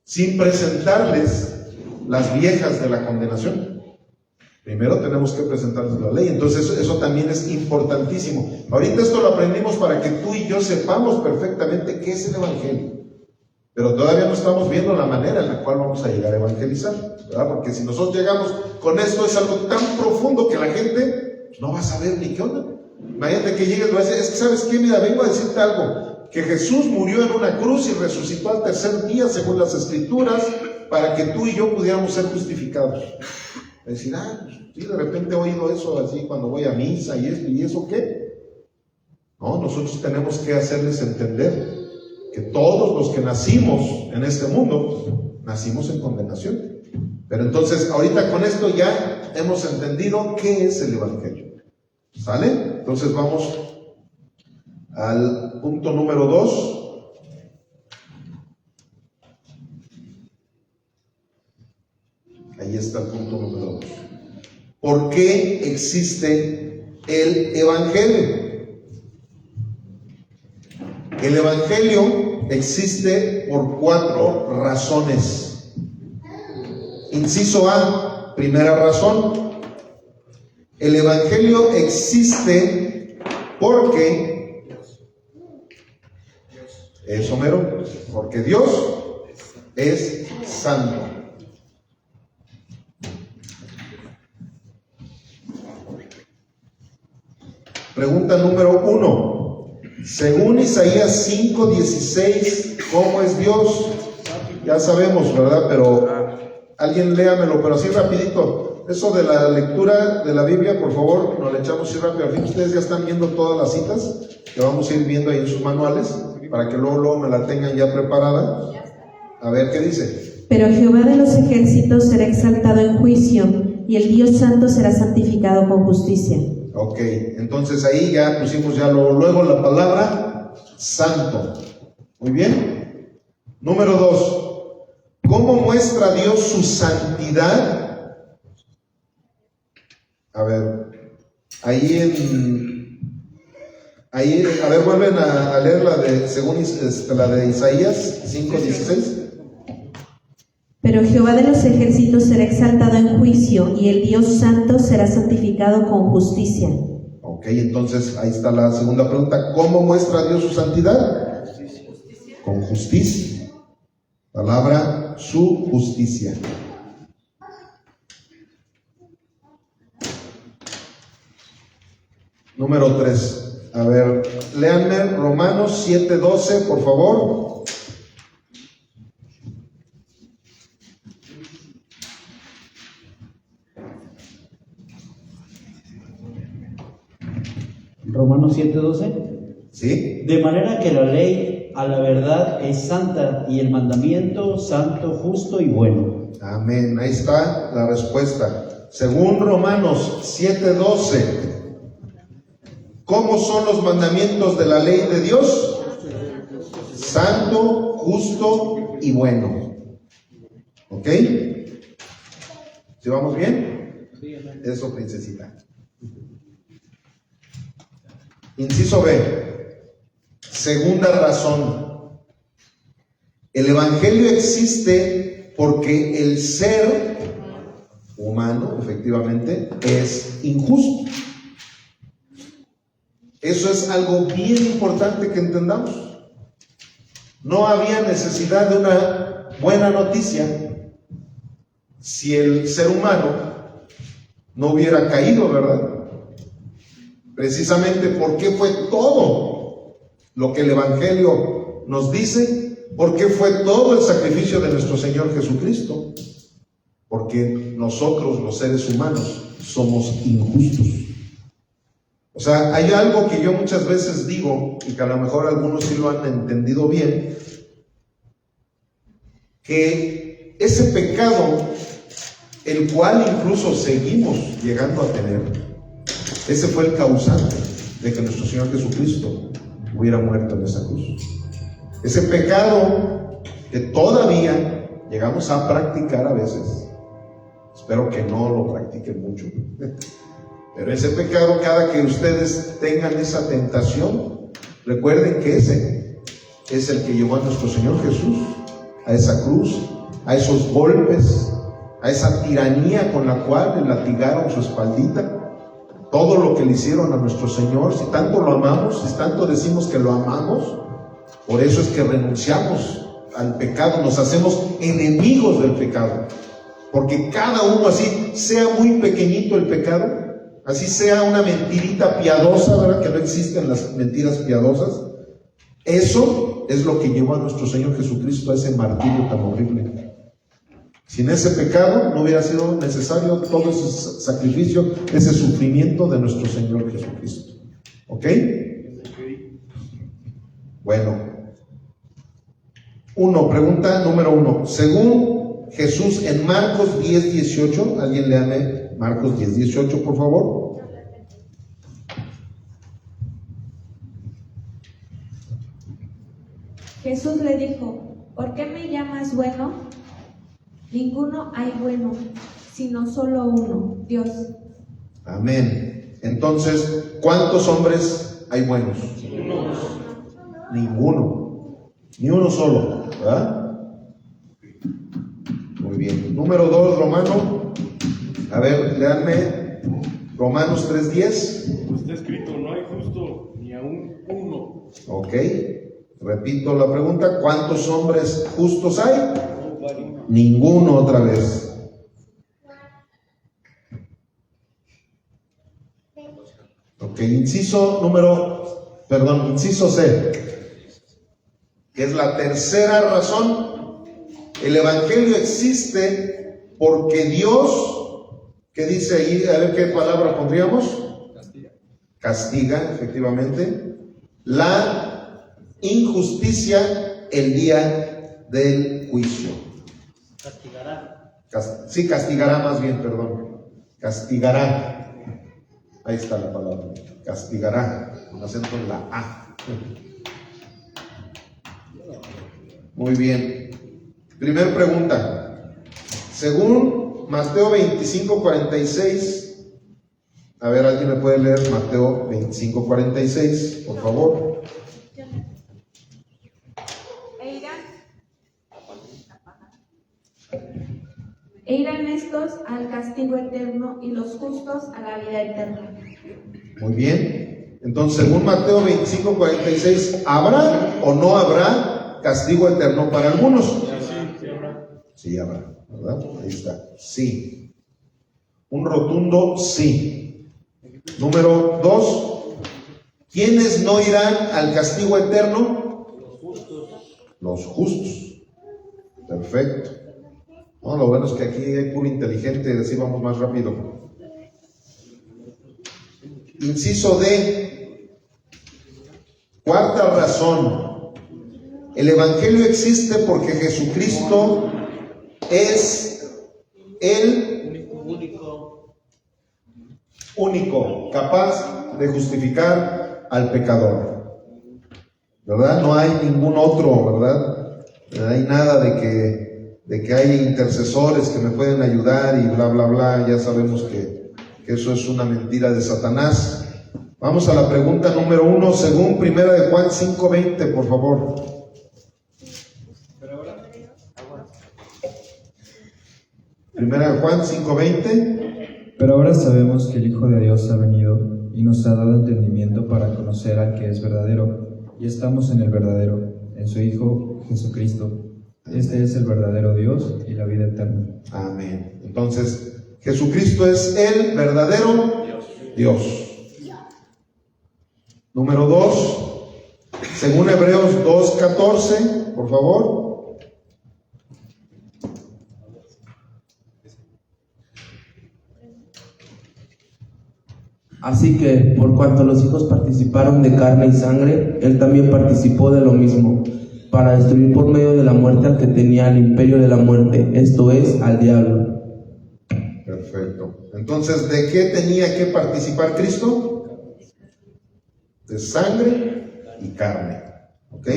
sin presentarles las viejas de la condenación. Primero tenemos que presentarles la ley. Entonces eso también es importantísimo. Ahorita esto lo aprendimos para que tú y yo sepamos perfectamente qué es el Evangelio. Pero todavía no estamos viendo la manera en la cual vamos a llegar a evangelizar, ¿verdad? Porque si nosotros llegamos con esto, es algo tan profundo que la gente no va a saber ni qué onda. Imagínate que llegues y vas a decir, es que ¿sabes qué? Mira, vengo a decirte algo, que Jesús murió en una cruz y resucitó al tercer día según las Escrituras para que tú y yo pudiéramos ser justificados. Decir, sí, de repente he oído eso así cuando voy a misa y eso ¿qué? No, nosotros tenemos que hacerles entender que todos los que nacimos en este mundo, nacimos en condenación. Pero entonces, ahorita con esto ya hemos entendido qué es el Evangelio. ¿Sale? Entonces vamos al punto número 2. Ahí está el punto número 2. ¿Por qué existe el Evangelio? El Evangelio existe por 4 razones. Inciso A, primera razón. El Evangelio existe porque, eso mero, porque Dios es santo. Pregunta número 1. Según Isaías 5:16, ¿cómo es Dios? Ya sabemos, ¿verdad? Pero alguien léamelo, pero así rapidito. Eso de la lectura de la Biblia, por favor, nos la echamos así rápido. Al fin, ustedes ya están viendo todas las citas que vamos a ir viendo ahí en sus manuales, para que luego me la tengan ya preparada. A ver, ¿qué dice? Pero Jehová de los ejércitos será exaltado en juicio, y el Dios santo será santificado con justicia. Ok, entonces ahí ya pusimos ya luego la palabra santo. Muy bien. Número 2. ¿Cómo muestra Dios su santidad? A ver, a ver, vuelven a leer la de, según la de Isaías 5:16. Pero Jehová de los ejércitos será exaltado en juicio, y el Dios santo será santificado con justicia. Ok, entonces ahí está la segunda pregunta. ¿Cómo muestra Dios su santidad? Con justicia. Palabra, su justicia. Número 3. A ver, léanme Romanos 7:12, por favor. Romanos 7:12. ¿Sí? De manera que la ley a la verdad es santa, y el mandamiento santo, justo y bueno. Amén. Ahí está la respuesta. Según Romanos 7:12, ¿cómo son los mandamientos de la ley de Dios? Santo, justo y bueno. ¿Ok? ¿Sí vamos bien? Eso, princesita. Inciso B. Segunda razón. El Evangelio existe porque el ser humano, efectivamente, es injusto. Eso es algo bien importante que entendamos. No había necesidad de una buena noticia si el ser humano no hubiera caído, ¿verdad? Precisamente, ¿por qué fue todo lo que el Evangelio nos dice? ¿Por qué fue todo el sacrificio de nuestro Señor Jesucristo? Porque nosotros, los seres humanos, somos injustos. O sea, hay algo que yo muchas veces digo, y que a lo mejor algunos sí lo han entendido bien, que ese pecado, el cual incluso seguimos llegando a tener, ese fue el causante de que nuestro Señor Jesucristo hubiera muerto en esa cruz. Ese pecado que todavía llegamos a practicar a veces, espero que no lo practiquen mucho, pero ese pecado, cada que ustedes tengan esa tentación, recuerden que ese es el que llevó a nuestro Señor Jesús a esa cruz, a esos golpes, a esa tiranía con la cual le latigaron su espaldita. Todo lo que le hicieron a nuestro Señor, si tanto lo amamos, si tanto decimos que lo amamos, por eso es que renunciamos al pecado, nos hacemos enemigos del pecado. Porque cada uno, así sea muy pequeñito el pecado, así sea una mentirita piadosa, ¿verdad? Que no existen las mentiras piadosas. Eso es lo que llevó a nuestro Señor Jesucristo a ese martirio tan horrible. Sin ese pecado no hubiera sido necesario todo ese sacrificio, ese sufrimiento de nuestro Señor Jesucristo. ¿Ok? Bueno. Pregunta número 1. Según Jesús en Marcos 10:18, alguien léame Marcos 10:18, por favor. Jesús le dijo: ¿por qué me llamas bueno? Ninguno hay bueno, sino solo uno, Dios. Amén. Entonces, ¿cuántos hombres hay buenos? Ninguno. Ni uno solo, ¿verdad? Muy bien. Número 2, Romano. A ver, léanme Romanos 3:10. Está escrito, no hay justo ni aún uno. Ok. Repito la pregunta, ¿cuántos hombres justos hay? Ninguno, otra vez. Ok, inciso C, que es la tercera razón. El Evangelio existe porque Dios, ¿qué dice ahí? A ver qué palabra pondríamos. Castiga, efectivamente, la injusticia el día del juicio. Castigará más bien, perdón. Castigará. Ahí está la palabra. Castigará. Con acento en la A. Muy bien. Primer pregunta. Según Mateo 25:46. A ver, ¿alguien me puede leer Mateo 25:46, por favor? E irán estos al castigo eterno y los justos a la vida eterna. Muy bien. Entonces, según Mateo 25:46, ¿habrá o no habrá castigo eterno para algunos? Sí habrá. Sí habrá, ¿verdad? Ahí está. Sí. Un rotundo sí. Número 2. ¿Quiénes no irán al castigo eterno? Los justos. Perfecto. No, lo bueno es que aquí hay puro inteligente, así vamos más rápido. Inciso D. Cuarta razón. El Evangelio existe porque Jesucristo es el único capaz de justificar al pecador. ¿Verdad? No hay ningún otro, ¿verdad? No hay nada de que hay intercesores que me pueden ayudar y bla, bla, bla. Ya sabemos que eso es una mentira de Satanás. Vamos a la pregunta número 1, según 1 de Juan 5:20, por favor. Primera de Juan 5:20. Pero ahora sabemos que el Hijo de Dios ha venido y nos ha dado entendimiento para conocer al que es verdadero, y estamos en el verdadero, en su Hijo Jesucristo. Este es el verdadero Dios y la vida eterna. Amén. Entonces, Jesucristo es el verdadero Dios. Número 2, según Hebreos 2:14, por favor. Así que, por cuanto los hijos participaron de carne y sangre, él también participó de lo mismo, para destruir por medio de la muerte al que tenía el imperio de la muerte, esto es, al diablo. Perfecto. Entonces, ¿de qué tenía que participar Cristo? De sangre y carne. ¿Ok?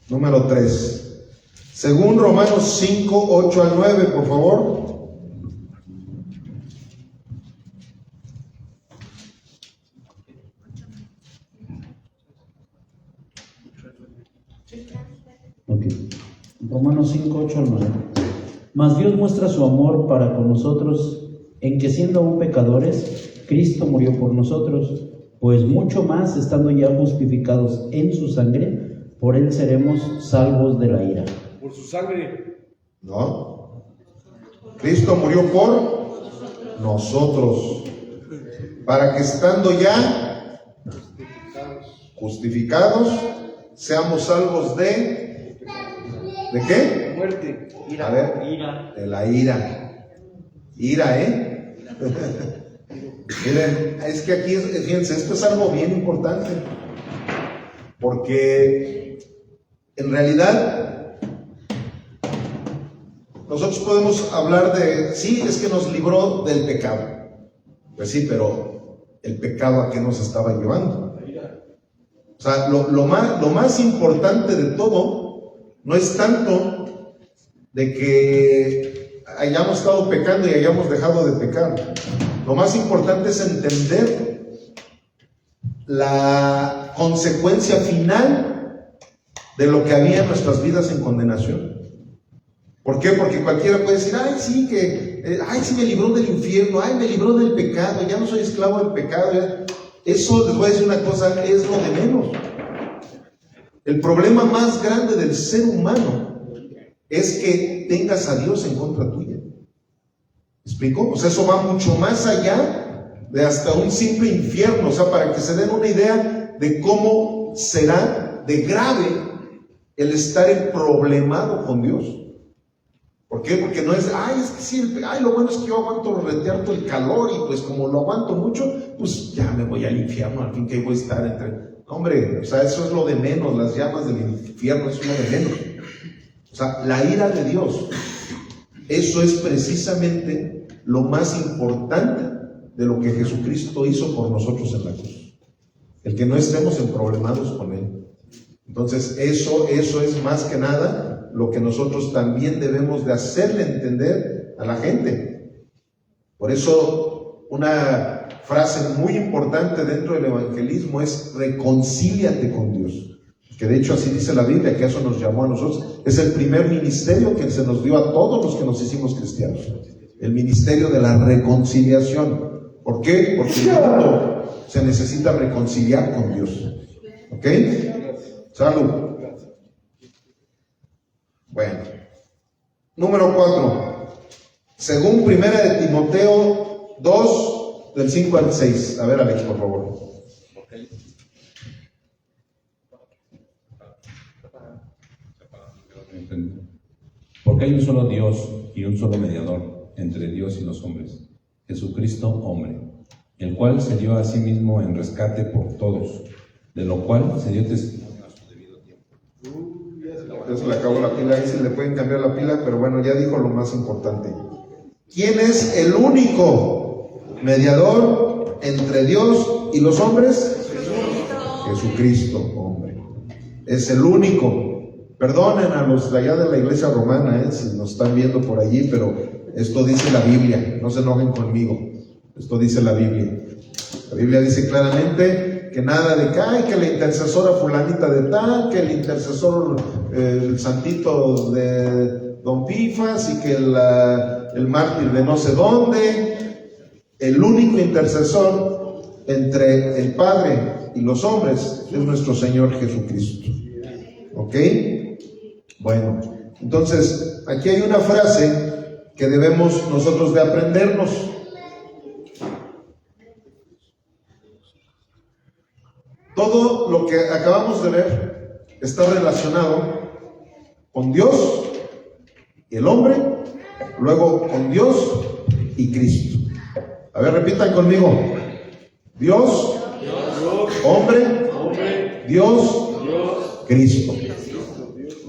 Número 3. Según Romanos 5:8-9, por favor. Okay. Romanos 5:8-9. Mas Dios muestra su amor para con nosotros en que siendo aún pecadores, Cristo murió por nosotros. pues mucho más, estando ya justificados en su sangre, por él seremos salvos de la ira. Por su sangre. No. Cristo murió por nosotros, para que estando ya justificados, seamos salvos ¿de qué? Muerte. A ver, de la ira. Ira, Miren, es que aquí, fíjense, esto es algo bien importante, porque en realidad nosotros podemos hablar de, sí, es que nos libró del pecado. Pues sí, pero el pecado ¿a qué nos estaba llevando? O sea, lo más importante de todo no es tanto de que hayamos estado pecando y hayamos dejado de pecar. Lo más importante es entender la consecuencia final de lo que había en nuestras vidas en condenación. ¿Por qué? Porque cualquiera puede decir, ay, sí, sí me libró del infierno, ay, me libró del pecado, ya no soy esclavo del pecado. Eso, les voy a decir una cosa, es lo de menos. El problema más grande del ser humano es que tengas a Dios en contra tuya. ¿Me explico? O sea, eso va mucho más allá de hasta un simple infierno. O sea, para que se den una idea de cómo será de grave el estar problemado con Dios. ¿Por qué? Porque no es, es que sí, lo bueno es que yo aguanto retear todo el calor y pues como lo aguanto mucho, pues ya me voy al infierno, al fin que voy a estar entre... Hombre, o sea, eso es lo de menos, las llamas del infierno, eso es lo de menos. O sea, la ira de Dios, eso es precisamente lo más importante de lo que Jesucristo hizo por nosotros en la cruz. El que no estemos emproblemados con Él. Entonces, eso es más que nada lo que nosotros también debemos de hacerle entender a la gente. Por eso, una frase muy importante dentro del evangelismo es reconcíliate con Dios. Que de hecho así dice la Biblia, que eso nos llamó a nosotros. Es el primer ministerio que se nos dio a todos los que nos hicimos cristianos. El ministerio de la reconciliación. ¿Por qué? Porque el mundo se necesita reconciliar con Dios. ¿Ok? Salud. Bueno. Número 4. Según 1 de Timoteo 2, del 5 al 6. A ver, Alex, por favor. Porque hay un solo Dios y un solo mediador entre Dios y los hombres, Jesucristo hombre, el cual se dio a sí mismo en rescate por todos, de lo cual se dio testimonio a su debido tiempo. Ya se le acabó la pila, ahí se le pueden cambiar la pila, pero bueno, ya dijo lo más importante. ¿Quién es el único mediador entre Dios y los hombres? Jesucristo, hombre. Es el único. Perdonen a los de allá de la iglesia romana, si nos están viendo por allí, pero esto dice la Biblia, no se enojen conmigo. Esto dice la Biblia. La Biblia dice claramente que nada de que la intercesora fulanita de tal, que el intercesor, el santito de Don Pifas y que el mártir de no sé dónde. El único intercesor entre el Padre y los hombres es nuestro Señor Jesucristo. ¿Ok? Bueno, entonces aquí hay una frase que debemos nosotros de aprendernos. Todo lo que acabamos de ver está relacionado con Dios y el hombre, luego con Dios y Cristo. A ver, repitan conmigo. Dios, hombre, Dios, Cristo.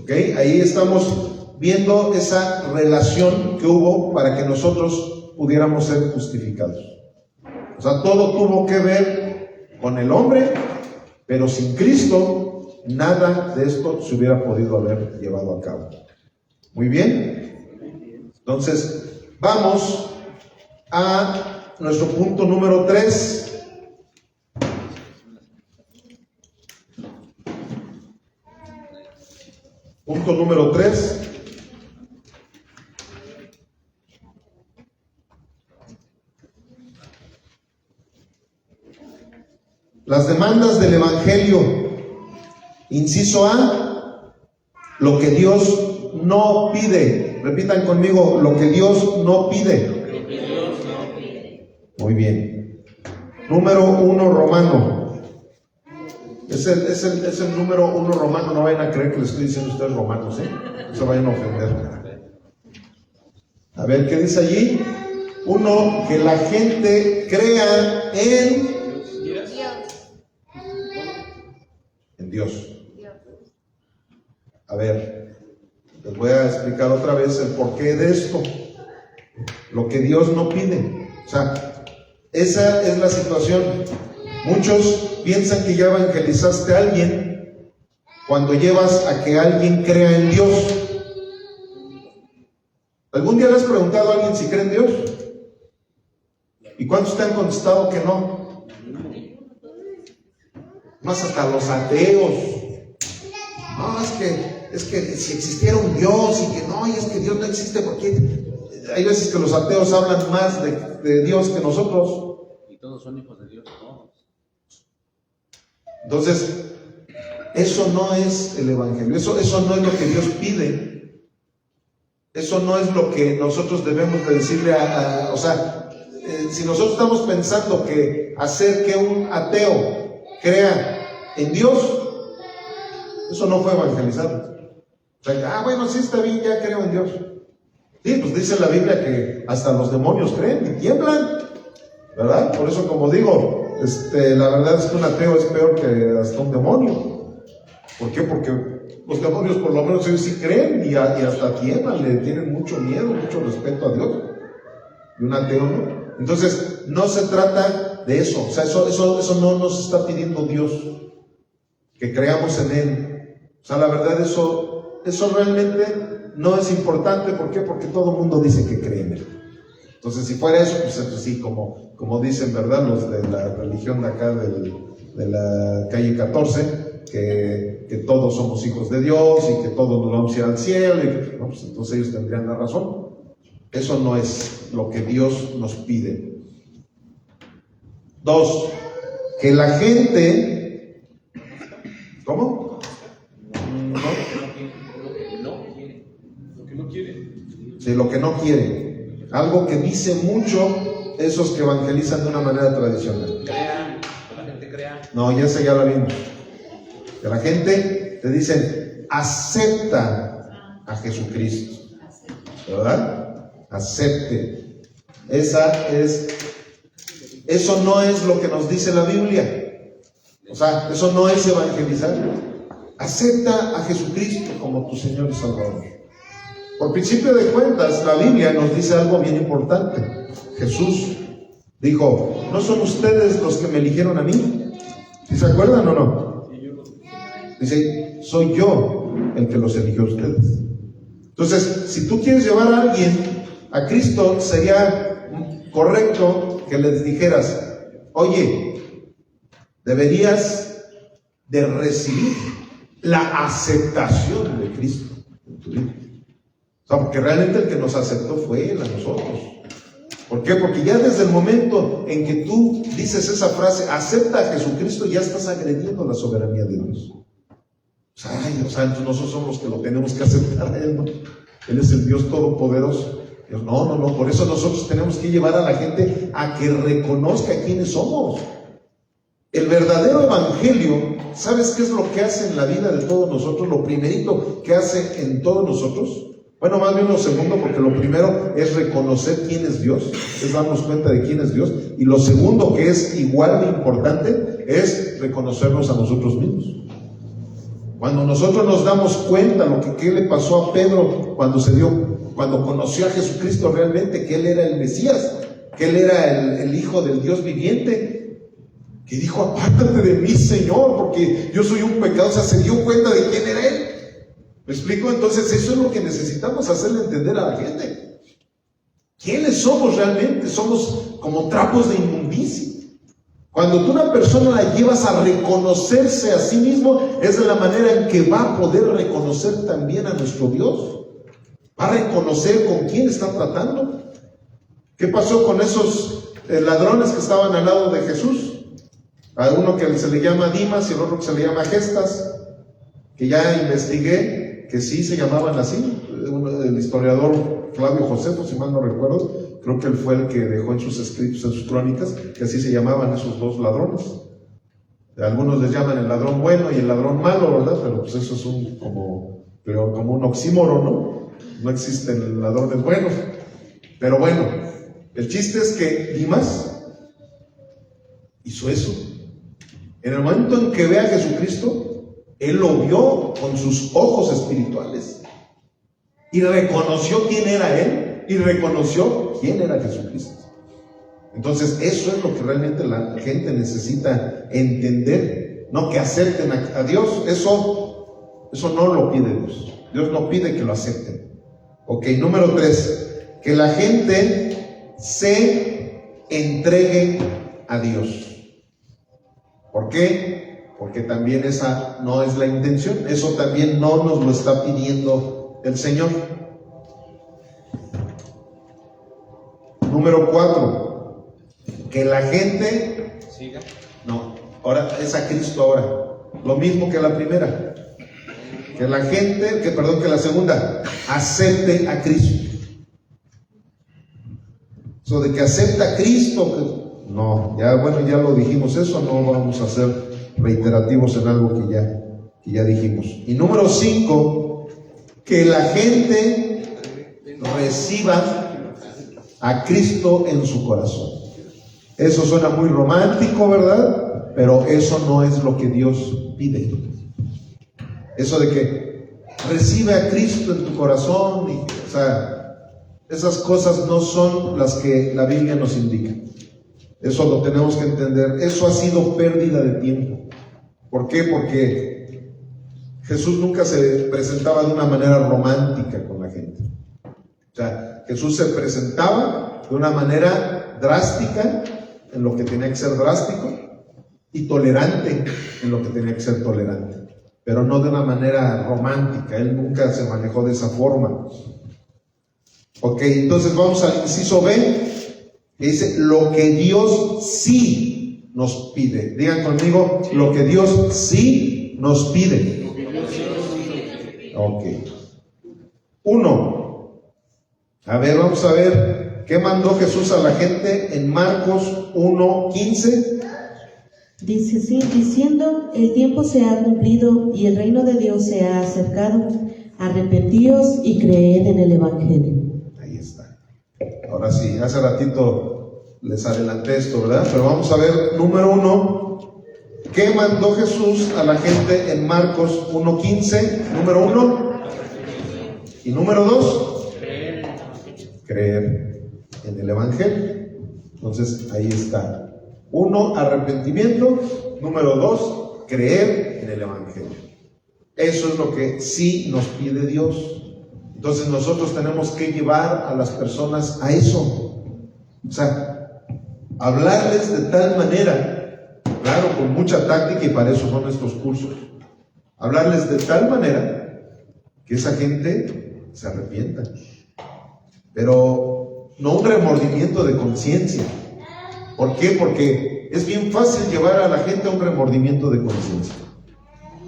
¿Ok? Ahí estamos viendo esa relación que hubo para que nosotros pudiéramos ser justificados. O sea, todo tuvo que ver con el hombre, pero sin Cristo nada de esto se hubiera podido haber llevado a cabo. Muy bien. Entonces, vamos a nuestro punto número 3. Punto número 3. Las demandas del Evangelio. Inciso A, lo que Dios no pide. Repitan conmigo, lo que Dios no pide. Muy bien. Número 1 romano. Es el número 1 romano. No vayan a creer que les estoy diciendo a ustedes romanos, no se vayan a ofender. A ver, ¿qué dice allí? 1, que la gente crea en Dios. A ver, les voy a explicar otra vez el porqué de esto. Lo que Dios no pide. O sea, esa es la situación. Muchos piensan que ya evangelizaste a alguien cuando llevas a que alguien crea en Dios. ¿Algún día le has preguntado a alguien si cree en Dios? ¿Y cuántos te han contestado que no? Más hasta los ateos. No, es que si existiera un Dios y que no, y es que Dios no existe, porque hay veces que los ateos hablan más de Dios que nosotros. Y todos son hijos de Dios, todos. Entonces, eso no es el Evangelio, eso no es lo que Dios pide. Eso no es lo que nosotros debemos de decirle o sea, si nosotros estamos pensando que hacer que un ateo crea en Dios, eso no fue evangelizar. O sea, bueno, sí está bien, ya creo en Dios. Sí, pues dice la Biblia que hasta los demonios creen y tiemblan, ¿verdad? Por eso, como digo, la verdad es que un ateo es peor que hasta un demonio. ¿Por qué? Porque los demonios por lo menos ellos sí creen y hasta tiemblan, le tienen mucho miedo, mucho respeto a Dios. Y un ateo no. Entonces, no se trata de eso. O sea, eso no nos está pidiendo Dios, que creamos en Él. O sea, la verdad, eso realmente no es importante. ¿Por qué? Porque todo el mundo dice que cree en Él. Entonces, si fuera eso, pues sí, como dicen, ¿verdad? Los de la religión de acá, de la calle 14, que todos somos hijos de Dios y que todos nos vamos a ir al cielo. No, pues entonces ellos tendrían la razón. Eso no es lo que Dios nos pide. 2, que la gente... ¿Cómo? Lo que no quiere. Sí, lo que no quiere. Algo que dice mucho esos que evangelizan de una manera tradicional. Crea, que la gente crea. No, ya la vimos. Que la gente te dicen, acepta a Jesucristo. ¿Verdad? Acepte. Eso no es lo que nos dice la Biblia. O sea, eso no es evangelizar. Acepta a Jesucristo como tu Señor y Salvador. Por principio de cuentas, la Biblia nos dice algo bien importante. Jesús dijo, ¿no son ustedes los que me eligieron a mí? ¿Sí se acuerdan o no? Dice, soy yo el que los eligió a ustedes. Entonces, si tú quieres llevar a alguien a Cristo, sería correcto que les dijeras, oye, deberías de recibir la aceptación de Cristo en tu vida. O sea, porque realmente el que nos aceptó fue Él a nosotros. ¿Por qué? Porque ya desde el momento en que tú dices esa frase, acepta a Jesucristo, ya estás agrediendo la soberanía de Dios. O sea, entonces nosotros somos los que lo tenemos que aceptar a Él, ¿no? Él es el Dios todopoderoso. No, por eso nosotros tenemos que llevar a la gente a que reconozca quiénes somos. El verdadero evangelio, ¿sabes qué es lo que hace en la vida de todos nosotros? Lo primerito que hace en todos nosotros, bueno, más bien lo segundo, porque lo primero es reconocer quién es Dios, es darnos cuenta de quién es Dios, y lo segundo, que es igual de importante, es reconocernos a nosotros mismos. Cuando nosotros nos damos cuenta qué le pasó a Pedro cuando conoció a Jesucristo realmente, que Él era el Mesías, que Él era el Hijo del Dios viviente, que dijo, apártate de mí, Señor, porque yo soy un pecador. O sea, se dio cuenta de quién era Él. ¿Me explico? Entonces eso es lo que necesitamos hacerle entender a la gente. ¿Quiénes somos realmente? Somos como trapos de inmundicia. Cuando tú una persona la llevas a reconocerse a sí mismo, es de la manera en que va a poder reconocer también a nuestro Dios. Va a reconocer con quién está tratando. ¿Qué pasó con esos ladrones que estaban al lado de Jesús? Hay uno que se le llama Dimas y el otro que se le llama Gestas, que ya investigué que sí se llamaban así. El historiador Flavio Josefo, si mal no recuerdo, creo que él fue el que dejó en sus escritos, en sus crónicas, que así se llamaban esos dos ladrones. Algunos les llaman el ladrón bueno y el ladrón malo, ¿verdad? Pero pues eso es como un oxímoron, ¿no? No existen ladrones buenos. Pero bueno, el chiste es que Dimas hizo eso. En el momento en que ve a Jesucristo, él lo vio con sus ojos espirituales y reconoció quién era él y reconoció quién era Jesucristo. Entonces eso es lo que realmente la gente necesita entender, no que acepten a Dios. Eso no lo pide Dios. Dios no pide que lo acepten. Ok, número 3, que la gente se entregue a Dios. ¿Por qué? Porque también esa no es la intención. Eso también no nos lo está pidiendo el Señor. Número 4, que la gente siga. No, ahora es a Cristo ahora. Lo mismo que la primera. Que la gente, que la segunda, acepte a Cristo. Eso de que acepta a Cristo, no, ya lo dijimos eso, no vamos a ser reiterativos en algo que ya dijimos. Y número 5, que la gente reciba a Cristo en su corazón. Eso suena muy romántico, ¿verdad? Pero eso no es lo que Dios pide. Eso de que recibe a Cristo en tu corazón, esas cosas no son las que la Biblia nos indica. Eso lo tenemos que entender. Eso ha sido pérdida de tiempo. ¿Por qué? Porque Jesús nunca se presentaba de una manera romántica con la gente. Jesús se presentaba de una manera drástica en lo que tenía que ser drástico y tolerante en lo que tenía que ser tolerante, pero no de una manera romántica. Él nunca se manejó de esa forma. Ok, entonces vamos al inciso B, que dice lo que Dios sí nos pide. Digan conmigo, lo que Dios sí nos pide. Ok. 1. A ver, vamos a ver qué mandó Jesús a la gente en Marcos 1:15. Dice así, diciendo, el tiempo se ha cumplido y el reino de Dios se ha acercado. Arrepentíos y creed en el Evangelio. Ahí está. Ahora sí, hace ratito les adelanté esto, ¿verdad? Pero vamos a ver, número 1, ¿qué mandó Jesús a la gente en Marcos 1:15? Número 1. Y número 2, creer en el Evangelio. Entonces, ahí está. 1, arrepentimiento. Número 2, creer en el Evangelio. Eso es lo que sí nos pide Dios. Entonces nosotros tenemos que llevar a las personas a eso. Hablarles de tal manera, claro, con mucha táctica, y para eso son estos cursos. Hablarles de tal manera que esa gente se arrepienta. Pero no un remordimiento de conciencia. ¿Por qué? Porque es bien fácil llevar a la gente a un remordimiento de conciencia,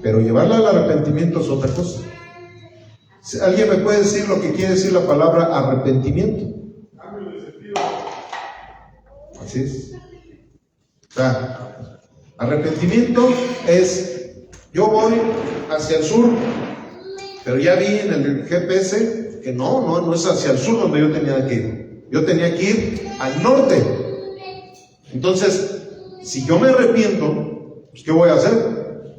pero llevarla al arrepentimiento es otra cosa. ¿Alguien me puede decir lo que quiere decir la palabra arrepentimiento? Así es. Arrepentimiento es, yo voy hacia el sur, pero ya vi en el GPS que no es hacia el sur donde yo tenía que ir. Yo tenía que ir al norte. Entonces, si yo me arrepiento, pues ¿qué voy a hacer?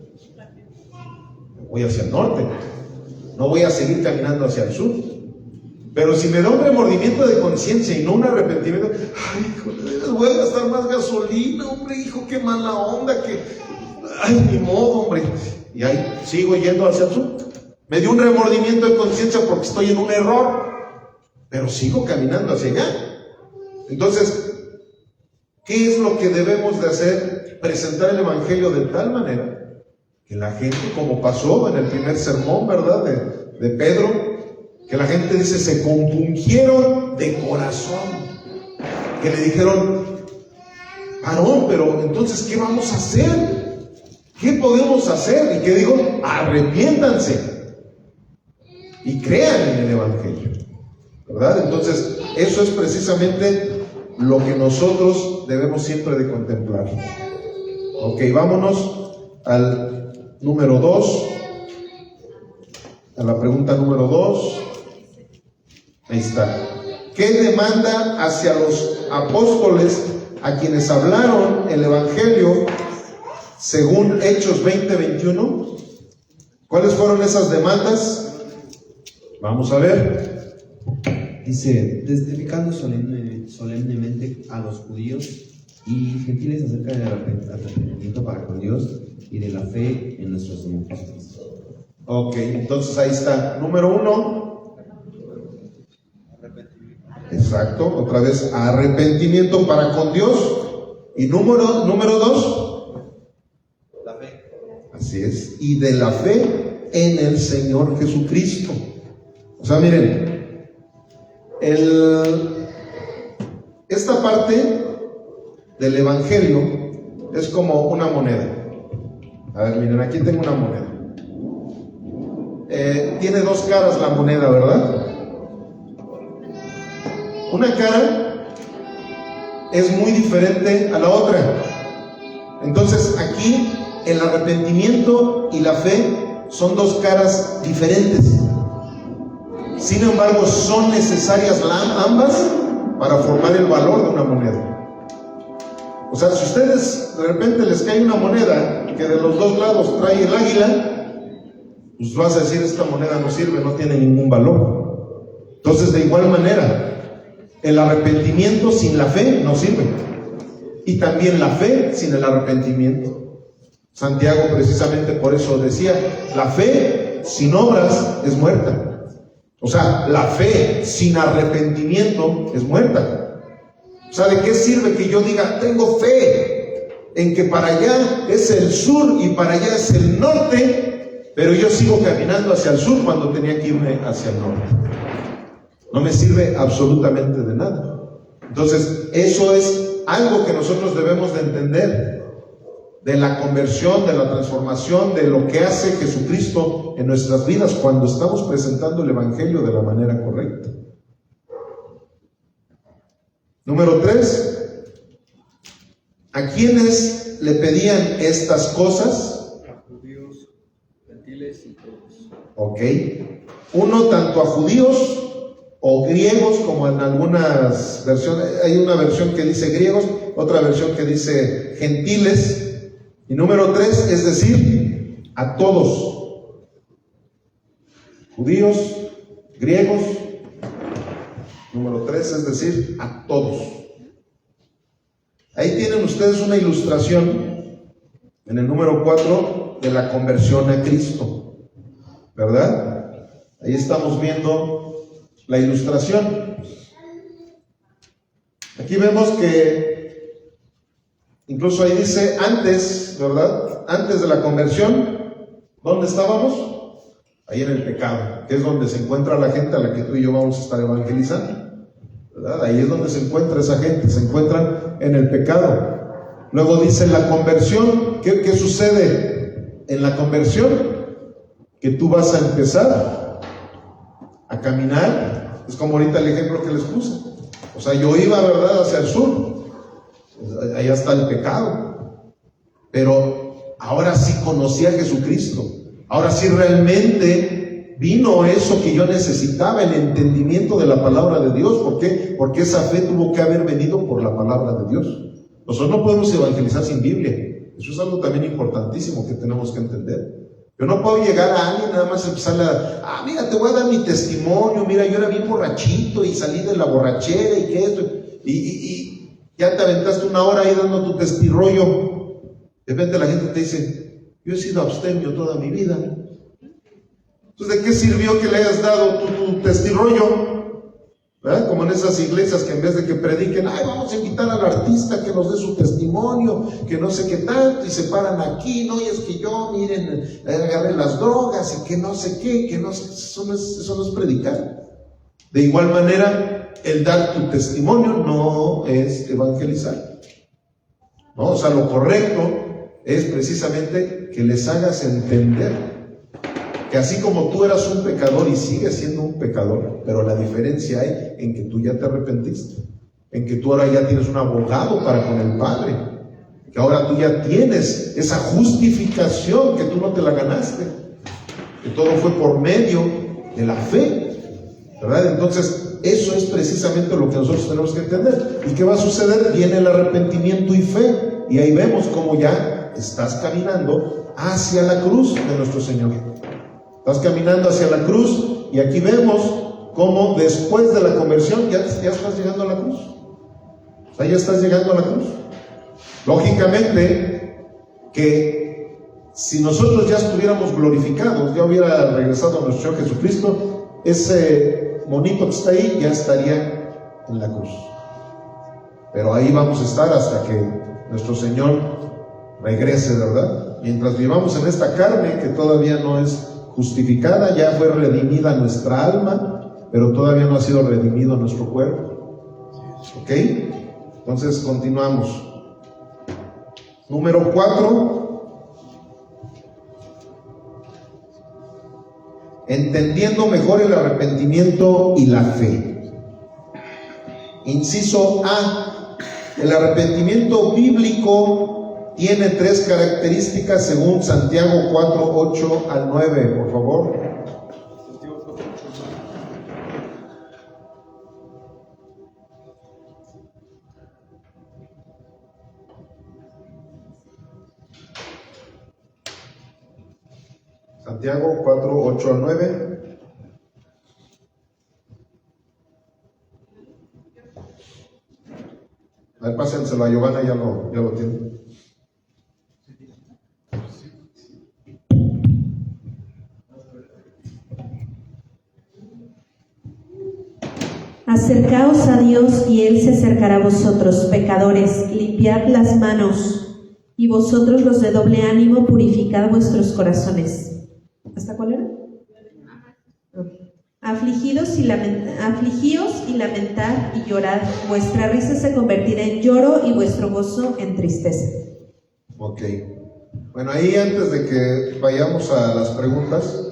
Voy hacia el norte. No voy a seguir caminando hacia el sur. Pero si me da un remordimiento de conciencia y no un arrepentimiento, ay, hijo, voy a gastar más gasolina, hombre, hijo, qué mala onda, ay, ni modo, hombre. Y ahí sigo yendo hacia el sur. Me dio un remordimiento de conciencia porque estoy en un error, pero sigo caminando hacia allá. Entonces, ¿qué es lo que debemos de hacer? Presentar el Evangelio de tal manera que la gente, como pasó en el primer sermón, ¿verdad? De Pedro, que la gente dice, se compungieron de corazón, que le dijeron, Aarón, pero entonces, ¿qué vamos a hacer? ¿Qué podemos hacer? ¿Y qué digo? Arrepiéntanse y crean en el Evangelio, ¿verdad? Entonces, eso es precisamente lo que nosotros debemos siempre de contemplar. Ok, vámonos al número 2, a la pregunta número 2. Ahí está. ¿Qué demanda hacia los apóstoles a quienes hablaron el Evangelio según Hechos 20:21? ¿Cuáles fueron esas demandas? Vamos a ver. Dice, testificando solemnemente a los judíos y gentiles acerca del arrepentimiento para con Dios y de la fe en nuestros apóstoles. Ok, entonces ahí está. Número 1. Exacto, otra vez, arrepentimiento para con Dios. Y número 2. La fe. Así es, y de la fe en el Señor Jesucristo. O sea, miren, esta parte del Evangelio es como una moneda. A ver, miren, aquí tengo una moneda. Tiene dos caras la moneda, ¿verdad? Una cara es muy diferente a la otra. Entonces, aquí el arrepentimiento y la fe son dos caras diferentes. Sin embargo, son necesarias ambas para formar el valor de una moneda. O sea, si ustedes de repente les cae una moneda que de los dos lados trae el águila, pues vas a decir, esta moneda no sirve, no tiene ningún valor. Entonces, de igual manera, el arrepentimiento sin la fe no sirve. Y también la fe sin el arrepentimiento. Santiago precisamente por eso decía, la fe sin obras es muerta. O sea, la fe sin arrepentimiento es muerta. O sea, ¿de qué sirve que yo diga, tengo fe en que para allá es el sur y para allá es el norte, pero yo sigo caminando hacia el sur cuando tenía que irme hacia el norte? No me sirve absolutamente de nada. Entonces, eso es algo que nosotros debemos de entender, de la conversión, de la transformación, de lo que hace Jesucristo en nuestras vidas cuando estamos presentando el Evangelio de la manera correcta. Número 3. ¿A quiénes le pedían estas cosas? A judíos, gentiles y todos. Ok. Uno, tanto a judíos o griegos, como en algunas versiones. Hay una versión que dice griegos, otra versión que dice gentiles. Y número 3, es decir, a todos. Judíos, griegos. Número 3, es decir, a todos. Ahí tienen ustedes una ilustración en el número 4 de la conversión a Cristo, ¿verdad? Ahí estamos viendo la ilustración. Aquí vemos que incluso ahí dice antes, ¿verdad? Antes de la conversión, ¿dónde estábamos? Ahí en el pecado, que es donde se encuentra la gente a la que tú y yo vamos a estar evangelizando, ¿verdad? Ahí es donde se encuentra esa gente, se encuentran en el pecado. Luego dice la conversión. ¿Qué sucede en la conversión? Que tú vas a empezar a caminar. Es como ahorita el ejemplo que les puse. O sea, yo iba, ¿verdad?, hacia el sur. Allá está el pecado. Pero ahora sí conocí a Jesucristo. Ahora sí realmente vino eso que yo necesitaba, el entendimiento de la palabra de Dios. ¿Por qué? Porque esa fe tuvo que haber venido por la palabra de Dios. Nosotros no podemos evangelizar sin Biblia. Eso es algo también importantísimo que tenemos que entender. Yo no puedo llegar a alguien nada más empezar mira, te voy a dar mi testimonio, mira, yo era bien borrachito y salí de la borrachera y que esto, y ya te aventaste una hora ahí dando tu testirollo. De repente la gente te dice, yo he sido abstemio toda mi vida. Entonces, ¿de qué sirvió que le hayas dado tu testirollo? ¿Verdad? Como en esas iglesias que en vez de que prediquen, vamos a invitar al artista que nos dé su testimonio, que no sé qué tanto, y se paran aquí, no, y es que yo, miren, agarré las drogas y que no sé qué, que no sé, eso no es predicar. De igual manera, el dar tu testimonio no es evangelizar. ¿no? O sea, lo correcto es precisamente que les hagas entender que así como tú eras un pecador y sigues siendo un pecador, pero la diferencia hay en que tú ya te arrepentiste, en que tú ahora ya tienes un abogado para con el Padre, que ahora tú ya tienes esa justificación que tú no te la ganaste, que todo fue por medio de la fe, ¿verdad? Entonces, eso es precisamente lo que nosotros tenemos que entender. ¿Y qué va a suceder? Viene el arrepentimiento y fe, y ahí vemos cómo ya estás caminando hacia la cruz de nuestro Señor. Estás caminando hacia la cruz, y aquí vemos cómo después de la conversión ya estás llegando a la cruz. O sea, ya estás llegando a la cruz. Lógicamente que si nosotros ya estuviéramos glorificados, ya hubiera regresado a nuestro Señor Jesucristo, ese monito que está ahí ya estaría en la cruz. Pero ahí vamos a estar hasta que nuestro Señor regrese, ¿verdad? Mientras vivamos en esta carne que todavía no es justificada, ya fue redimida nuestra alma, pero todavía no ha sido redimido nuestro cuerpo. ¿Ok? Entonces continuamos. Número 4. Entendiendo mejor el arrepentimiento y la fe. Inciso A. El arrepentimiento bíblico tiene 3 características según Santiago 4, 8 al 9, por favor. Santiago 4, 8 al 9. A ver, pásenselo a Giovanna, ya lo tiene. Acercaos a Dios y Él se acercará a vosotros, pecadores, limpiad las manos, y vosotros los de doble ánimo, purificad vuestros corazones. ¿Hasta cuál era? Afligíos y lamentad y llorad, vuestra risa se convertirá en lloro y vuestro gozo en tristeza. Ok. Bueno, ahí antes de que vayamos a las preguntas,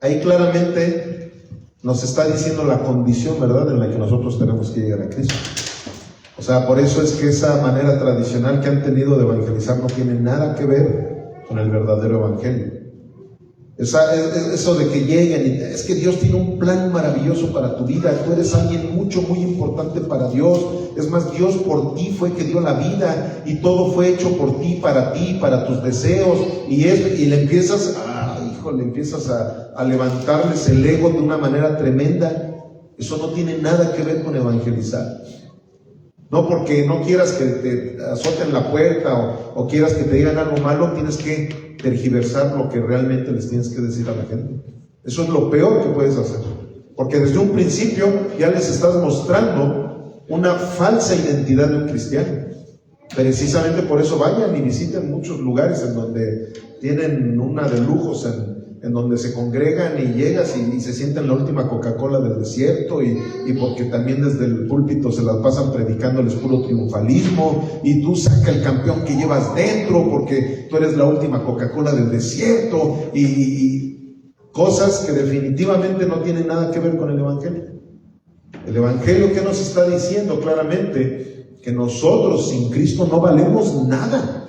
ahí claramente nos está diciendo la condición, ¿verdad?, en la que nosotros tenemos que llegar a Cristo. O sea, por eso es que esa manera tradicional que han tenido de evangelizar no tiene nada que ver con el verdadero evangelio. Eso de que lleguen y es que Dios tiene un plan maravilloso para tu vida, tú eres alguien muy importante para Dios, es más, Dios por ti fue que dio la vida y todo fue hecho por ti, para tus deseos, y le empiezas a levantarles el ego de una manera tremenda. Eso no tiene nada que ver con evangelizar. No porque no quieras que te azoten la puerta o quieras que te digan algo malo, tienes que tergiversar lo que realmente les tienes que decir a la gente. Eso es lo peor que puedes hacer, porque desde un principio ya les estás mostrando una falsa identidad de un cristiano. Precisamente por eso vayan y visiten muchos lugares en donde tienen una de lujos, en donde se congregan y llegas y se sienten la última Coca-Cola del desierto, y porque también desde el púlpito se las pasan predicándoles puro triunfalismo, y tú saca el campeón que llevas dentro porque tú eres la última Coca-Cola del desierto, y cosas que definitivamente no tienen nada que ver con el evangelio. El evangelio, ¿qué nos está diciendo? Claramente que nosotros sin Cristo no valemos nada.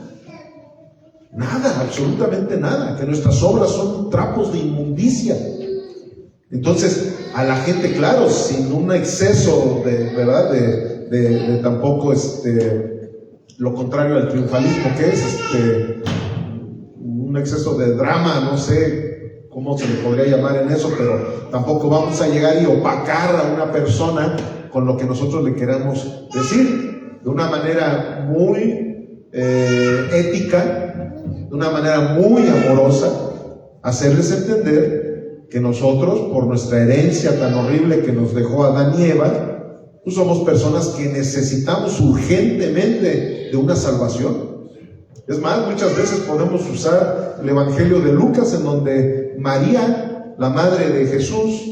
Nada, absolutamente nada, que nuestras obras son trapos de inmundicia. Entonces, a la gente, claro, sin un exceso de tampoco lo contrario al triunfalismo, que es un exceso de drama, no sé cómo se le podría llamar en eso, pero tampoco vamos a llegar y opacar a una persona con lo que nosotros le queramos decir, de una manera muy ética, de una manera muy amorosa, hacerles entender que nosotros, por nuestra herencia tan horrible que nos dejó Adán y Eva, pues somos personas que necesitamos urgentemente de una salvación. Es más, muchas veces podemos usar el Evangelio de Lucas, en donde María, la madre de Jesús,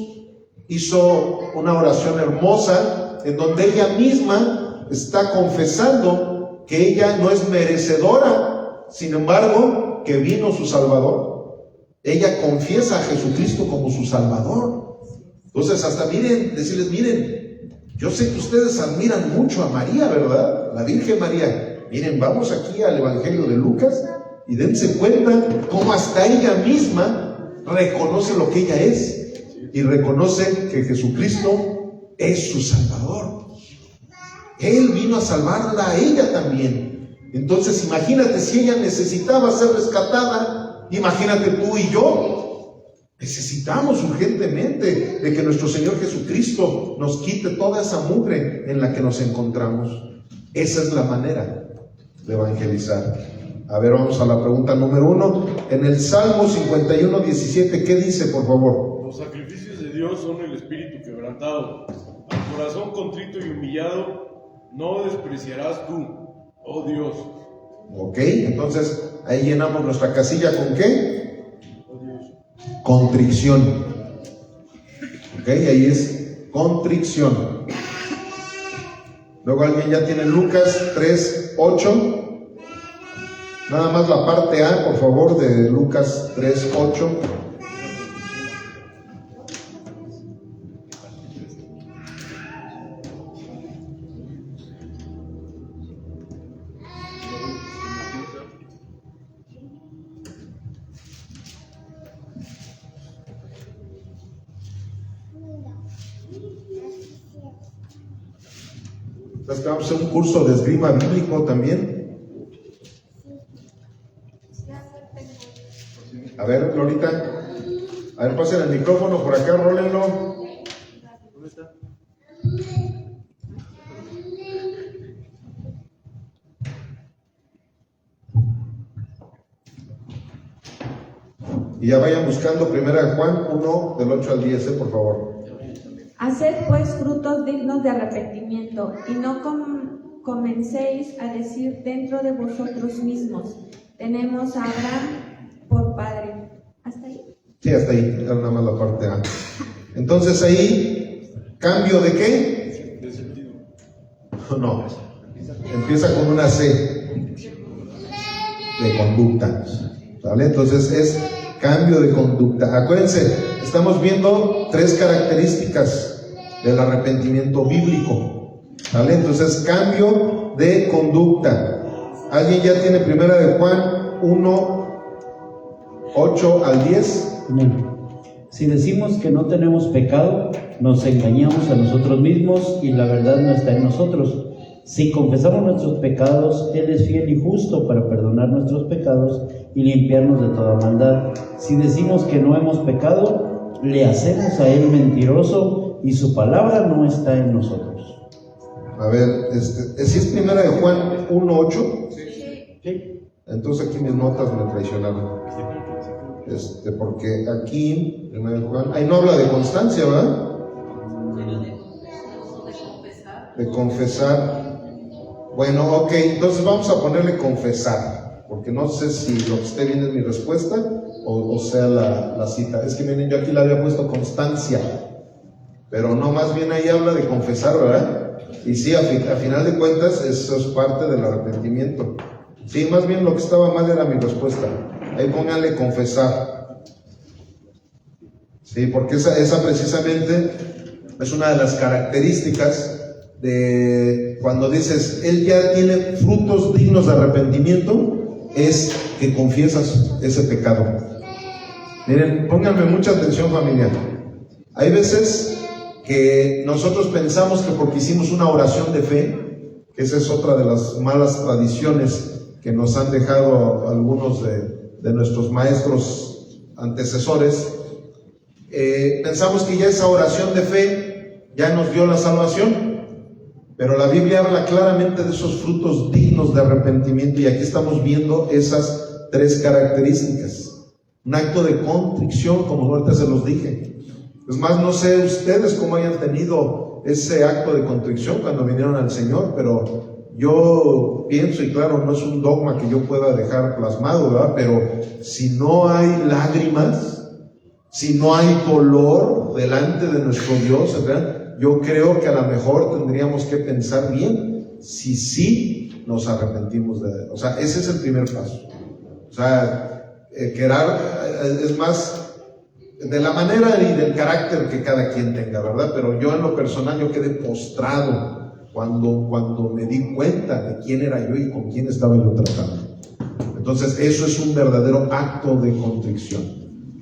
hizo una oración hermosa, en donde ella misma está confesando que ella no es merecedora, sin embargo, que vino su Salvador. Ella confiesa a Jesucristo como su Salvador. Entonces, hasta miren, decirles, miren, yo sé que ustedes admiran mucho a María, ¿verdad? La Virgen María. Miren, vamos aquí al Evangelio de Lucas y dense cuenta cómo hasta ella misma reconoce lo que ella es y reconoce que Jesucristo es su Salvador. Él vino a salvarla a ella también. Entonces imagínate, si ella necesitaba ser rescatada, imagínate tú y yo. Necesitamos urgentemente de que nuestro Señor Jesucristo nos quite toda esa mugre en la que nos encontramos. Esa es la manera de evangelizar. A ver, vamos a la pregunta número 1. En el Salmo 51, 17, ¿qué dice, por favor? Los sacrificios de Dios son el espíritu quebrantado. Al corazón contrito y humillado no despreciarás tú, oh Dios. Ok, entonces ahí llenamos nuestra casilla ¿con qué? Oh Dios. Contrición. Ok, ahí es contrición. Luego alguien ya tiene Lucas 3, 8. Nada más la parte A, por favor, de Lucas 3, 8. Entonces vamos a hacer un curso de esgrima bíblico también. A ver, Lorita. A ver, pasen el micrófono por acá, rólenlo. ¿Dónde está? Y ya vayan buscando 1 Juan 1, del 8 al 10, por favor. Haced pues frutos dignos de arrepentimiento, y no comencéis a decir dentro de vosotros mismos, tenemos a Abraham por padre. ¿Hasta ahí? Sí, hasta ahí, era nada más la parte A. Entonces ahí, ¿cambio de qué? De sentido. No, empieza con una C, de conducta. ¿Vale? Entonces es cambio de conducta. Acuérdense, estamos viendo 3 características del arrepentimiento bíblico. ¿Vale? Entonces, cambio de conducta. ¿Alguien ya tiene 1 Juan 1, 8 al 10? Amén. Si decimos que no tenemos pecado, nos engañamos a nosotros mismos y la verdad no está en nosotros. Si confesamos nuestros pecados, Él es fiel y justo para perdonar nuestros pecados y limpiarnos de toda maldad. Si decimos que no hemos pecado, le hacemos a Él mentiroso y su palabra no está en nosotros. A ver, ¿sí es 1 Juan 1, 8? Sí. Entonces aquí mis notas me traicionaron. Porque aquí, 1 Juan, ahí no habla de constancia, ¿verdad? De confesar. Bueno, ok, entonces vamos a ponerle confesar, porque no sé si lo que esté bien es mi respuesta o sea la cita. Es que miren, yo aquí le había puesto constancia, pero no, más bien ahí habla de confesar, ¿verdad? Y sí, a final de cuentas, eso es parte del arrepentimiento. Sí, más bien lo que estaba mal era mi respuesta. Ahí pónganle confesar. Sí, porque esa precisamente es una de las características de cuando dices, él ya tiene frutos dignos de arrepentimiento, es que confiesas ese pecado. Miren, pónganme mucha atención, familia. Hay veces que nosotros pensamos que porque hicimos una oración de fe, que esa es otra de las malas tradiciones que nos han dejado algunos de nuestros maestros antecesores, pensamos que ya esa oración de fe ya nos dio la salvación. Pero la Biblia habla claramente de esos frutos dignos de arrepentimiento y aquí estamos viendo esas 3 características. Un acto de contrición, como ahorita se los dije. Es más, no sé ustedes cómo hayan tenido ese acto de contrición cuando vinieron al Señor, pero yo pienso, y claro, no es un dogma que yo pueda dejar plasmado, ¿verdad? Pero si no hay lágrimas, si no hay dolor delante de nuestro Dios, ¿verdad? Yo creo que a lo mejor tendríamos que pensar bien si sí nos arrepentimos de... O sea, ese es el primer paso. O sea, es más de la manera y del carácter que cada quien tenga, ¿verdad? Pero yo en lo personal, yo quedé postrado cuando me di cuenta de quién era yo y con quién estaba yo tratando. Entonces, eso es un verdadero acto de contrición.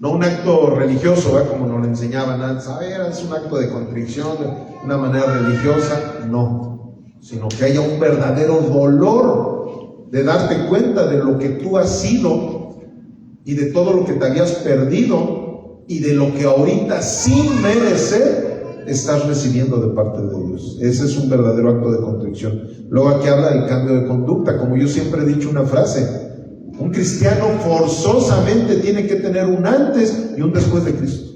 No un acto religioso, ¿verdad? Como nos lo enseñaban antes. A ver, es un acto de contrición, de una manera religiosa. No, sino que haya un verdadero dolor de darte cuenta de lo que tú has sido y de todo lo que te habías perdido y de lo que ahorita, sin merecer, estás recibiendo de parte de Dios. Ese es un verdadero acto de contrición. Luego aquí habla del cambio de conducta. Como yo siempre he dicho una frase, un cristiano forzosamente tiene que tener un antes y un después de Cristo.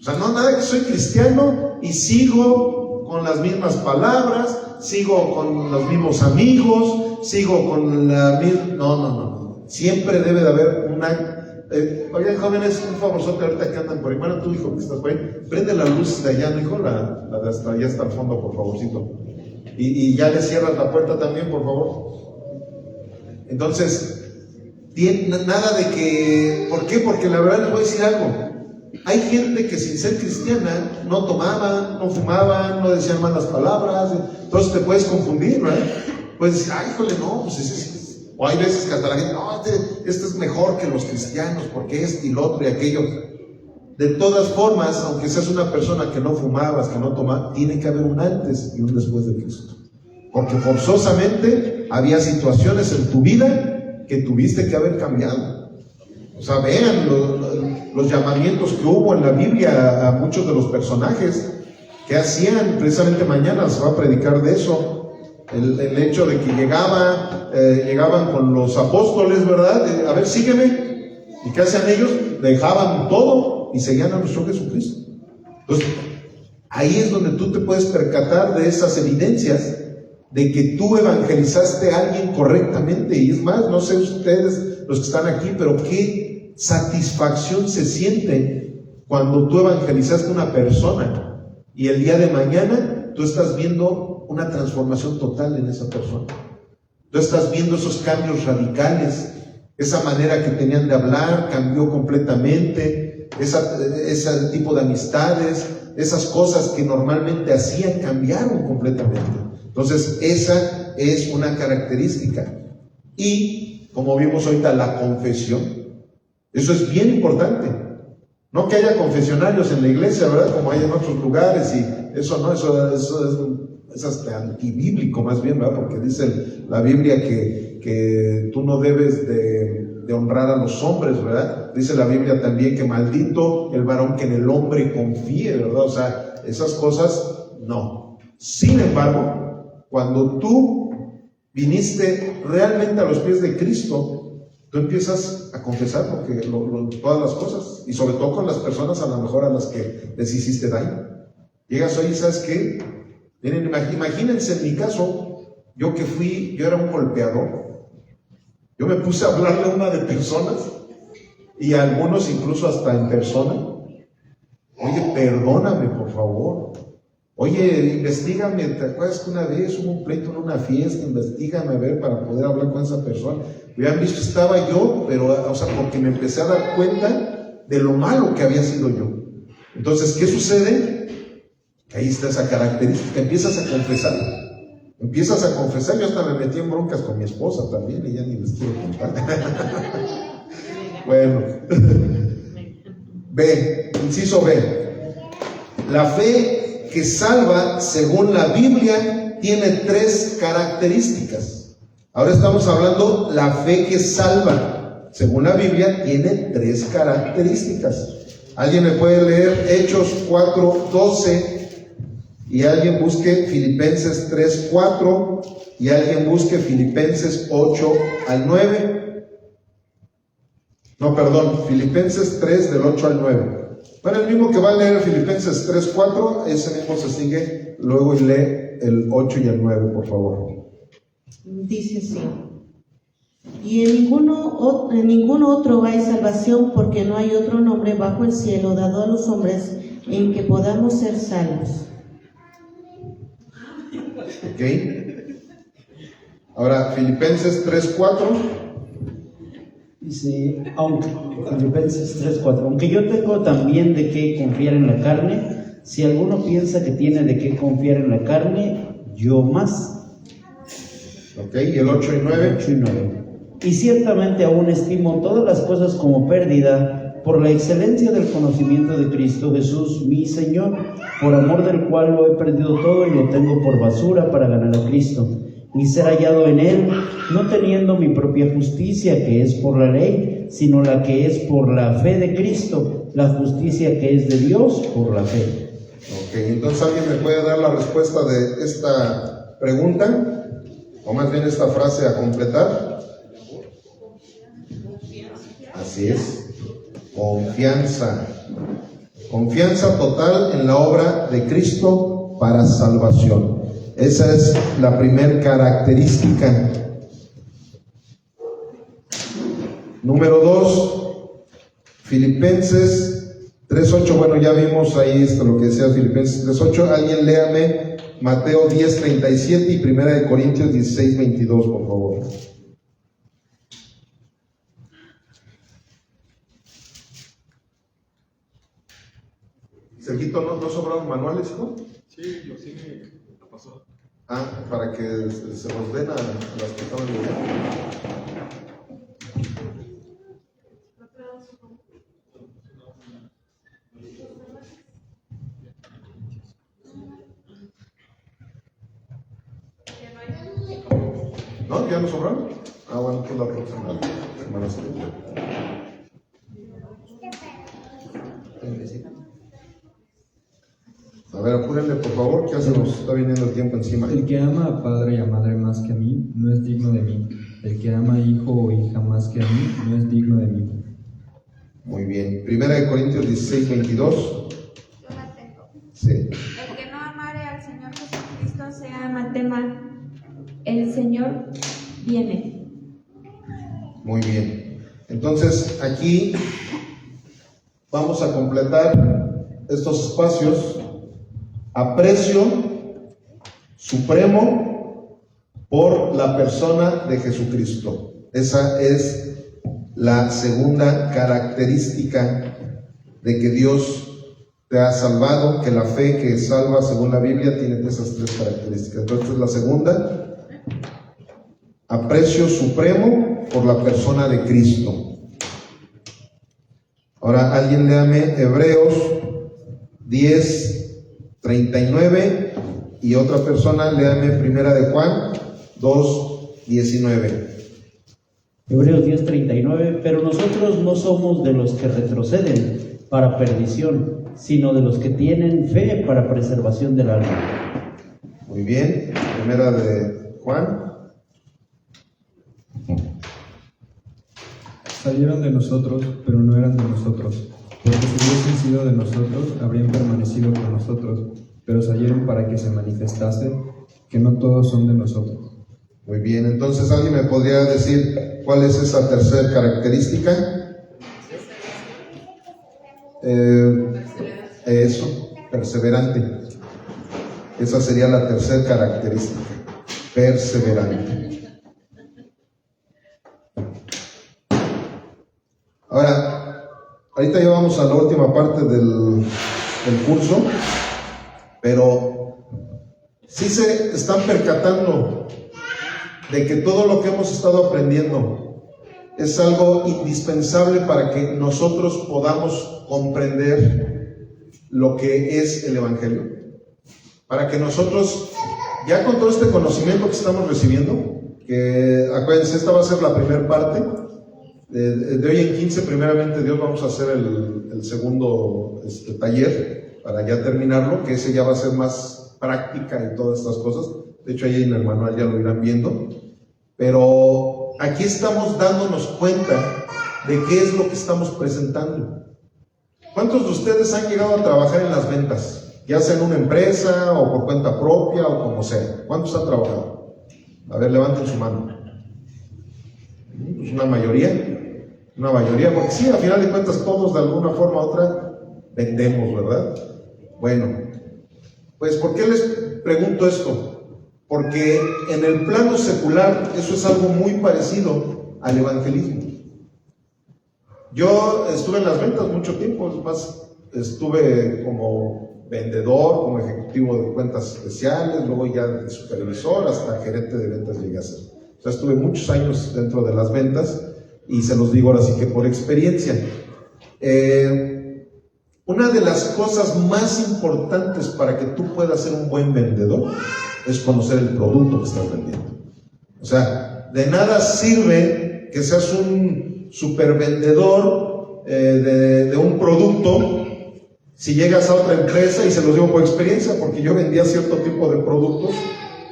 O sea, no nada que soy cristiano y sigo con las mismas palabras, sigo con los mismos amigos, sigo con la misma... No. Siempre debe de haber una... oigan, jóvenes, un favorzote ahorita que andan por ahí. Bueno, tu hijo que estás por ahí, prende la luz de allá, ¿no, hijo? La de hasta allá hasta el fondo, por favorcito. Y ya le cierras la puerta también, por favor. Entonces... nada de que... ¿Por qué? Porque la verdad les voy a decir algo. Hay gente que sin ser cristiana no tomaban, no fumaban, no decían malas palabras. Entonces te puedes confundir, ¿verdad? Puedes decir, ay, híjole, no, pues ese... O hay veces que hasta la gente, no, este es mejor que los cristianos, porque y lo otro y aquello. De todas formas, aunque seas una persona que no fumabas, que no tomaba, tiene que haber un antes y un después de Cristo. Porque forzosamente había situaciones en tu vida que tuviste que haber cambiado. O sea, vean los llamamientos que hubo en la Biblia a muchos de los personajes que hacían. Precisamente mañana se va a predicar de eso, el hecho de que llegaban con los apóstoles, ¿verdad? A ver, sígueme. ¿Y qué hacían ellos? Dejaban todo y seguían a nuestro Jesucristo. Entonces, ahí es donde tú te puedes percatar de esas evidencias de que tú evangelizaste a alguien correctamente. Y es más, no sé ustedes los que están aquí, pero qué satisfacción se siente cuando tú evangelizaste a una persona y el día de mañana tú estás viendo una transformación total en esa persona. Tú estás viendo esos cambios radicales, esa manera que tenían de hablar cambió completamente, ese tipo de amistades, esas cosas que normalmente hacían cambiaron completamente. Entonces, esa es una característica. Y, como vimos ahorita, la confesión. Eso es bien importante. No que haya confesionarios en la iglesia, ¿verdad? Como hay en otros lugares, y eso no, eso es hasta antibíblico más bien, ¿verdad? Porque dice la Biblia que tú no debes de honrar a los hombres, ¿verdad? Dice la Biblia también que maldito el varón que en el hombre confíe, ¿verdad? O sea, esas cosas, no. Sin embargo, cuando tú viniste realmente a los pies de Cristo, tú empiezas a confesar todas las cosas, y sobre todo con las personas a lo mejor a las que les hiciste daño. Llegas hoy y ¿sabes qué? Miren, imagínense en mi caso, yo era un golpeador. Yo me puse a hablarle a una de personas, y a algunos incluso hasta en persona. Oye, perdóname, por favor. Oye, investígame, ¿te acuerdas que una vez hubo un pleito en una fiesta? Investígame a ver para poder hablar con esa persona. Hubieran visto, estaba yo, pero, o sea, porque me empecé a dar cuenta de lo malo que había sido yo. Entonces, ¿qué sucede? Ahí está esa característica, empiezas a confesar. Yo hasta me metí en broncas con mi esposa también, y ya ni les quiero contar. Bueno, B, inciso B. La fe que salva, según la Biblia, tiene 3 características. Ahora estamos hablando, la fe que salva, según la Biblia, tiene 3 características. ¿Alguien me puede leer Hechos 4:12? Y alguien busque Filipenses 3:4, y alguien busque Filipenses 8-9. No, perdón, Filipenses 3 del 8 al 9. Bueno, el mismo que va a leer Filipenses 3:4, ese mismo se sigue luego y lee el 8 y el 9, por favor. Dice así: y en ningún otro hay salvación, porque no hay otro nombre bajo el cielo dado a los hombres en que podamos ser salvos. ¿Ok? Ahora, Filipenses 3:4. Dice, Filipenses 3:4, aunque yo tengo también de qué confiar en la carne, si alguno piensa que tiene de qué confiar en la carne, yo más. Ok, y el 8 y 9. 8 y 9. Y ciertamente aún estimo todas las cosas como pérdida por la excelencia del conocimiento de Cristo Jesús, mi Señor, por amor del cual lo he perdido todo y lo tengo por basura para ganar a Cristo, y ser hallado en Él, no teniendo mi propia justicia que es por la ley, sino la que es por la fe de Cristo, la justicia que es de Dios por la fe. Ok, entonces ¿alguien me puede dar la respuesta de esta pregunta? O más bien esta frase a completar. Así es, confianza. Confianza total en la obra de Cristo para salvación. Esa es la primera característica. Número 2, Filipenses 3:8. Bueno, ya vimos ahí lo que decía Filipenses 3:8. Alguien léame Mateo 10:37 y 1 Corintios 16:22, por favor. Sergito, ¿no sobraron manuales, hijo? Sí, yo sí me pasó. Ah, para que se los den a las que estaban leyendo. ¿No? ¿Ya no sobraron? Ah, bueno, pues la próxima semana se los doy. A ver, apúrenle por favor, que ya se nos está viniendo el tiempo encima. El que ama a padre y a madre más que a mí, no es digno de mí. El que ama a hijo o hija más que a mí, no es digno de mí. Muy bien. 1 Corintios 16:22. Yo la tengo. Sí. El que no amare al Señor Jesucristo sea anatema. El Señor viene. Muy bien. Entonces, aquí vamos a completar estos espacios. Aprecio supremo por la persona de Jesucristo. Esa es la segunda característica de que Dios te ha salvado, que la fe que salva según la Biblia tiene esas tres características. Entonces, esta es la segunda. Aprecio supremo por la persona de Cristo. Ahora, alguien léame Hebreos 10:39 y otra persona léame 1 de Juan 2:19. Hebreos 10:39, pero nosotros no somos de los que retroceden para perdición, sino de los que tienen fe para preservación del alma. Muy bien, 1 de Juan. Salieron de nosotros, pero no eran de nosotros, porque si hubiesen sido de nosotros, habrían permanecido con nosotros, pero salieron para que se manifestase que no todos son de nosotros. Muy bien, entonces ¿alguien me podría decir cuál es esa tercera característica? Eso, perseverante. Esa sería la tercera característica, perseverante. Ahora, ahorita ya vamos a la última parte del curso, pero sí se están percatando de que todo lo que hemos estado aprendiendo es algo indispensable para que nosotros podamos comprender lo que es el Evangelio. Para que nosotros, ya con todo este conocimiento que estamos recibiendo, que acuérdense, esta va a ser la primera parte, de hoy en 15, primeramente Dios, vamos a hacer el segundo taller para ya terminarlo, que ese ya va a ser más práctica y todas estas cosas. De hecho, ahí en el manual ya lo irán viendo. Pero aquí estamos dándonos cuenta de qué es lo que estamos presentando. ¿Cuántos de ustedes han llegado a trabajar en las ventas? Ya sea en una empresa o por cuenta propia o como sea. ¿Cuántos han trabajado? A ver, levanten su mano. Pues una mayoría, porque sí, al final de cuentas todos de alguna forma u otra vendemos, ¿verdad? Bueno, pues ¿por qué les pregunto esto? porque en el plano secular eso es algo muy parecido al evangelismo. Yo estuve en las ventas mucho tiempo, es más, estuve como vendedor, como ejecutivo de cuentas especiales, luego ya de supervisor, hasta gerente de ventas llegué a ser. O sea, estuve muchos años dentro de las ventas y se los digo ahora sí que por experiencia. Una de las cosas más importantes para que tú puedas ser un buen vendedor es conocer el producto que estás vendiendo. O sea, de nada sirve que seas un supervendedor de un producto si llegas a otra empresa, y se los digo por experiencia, porque yo vendía cierto tipo de productos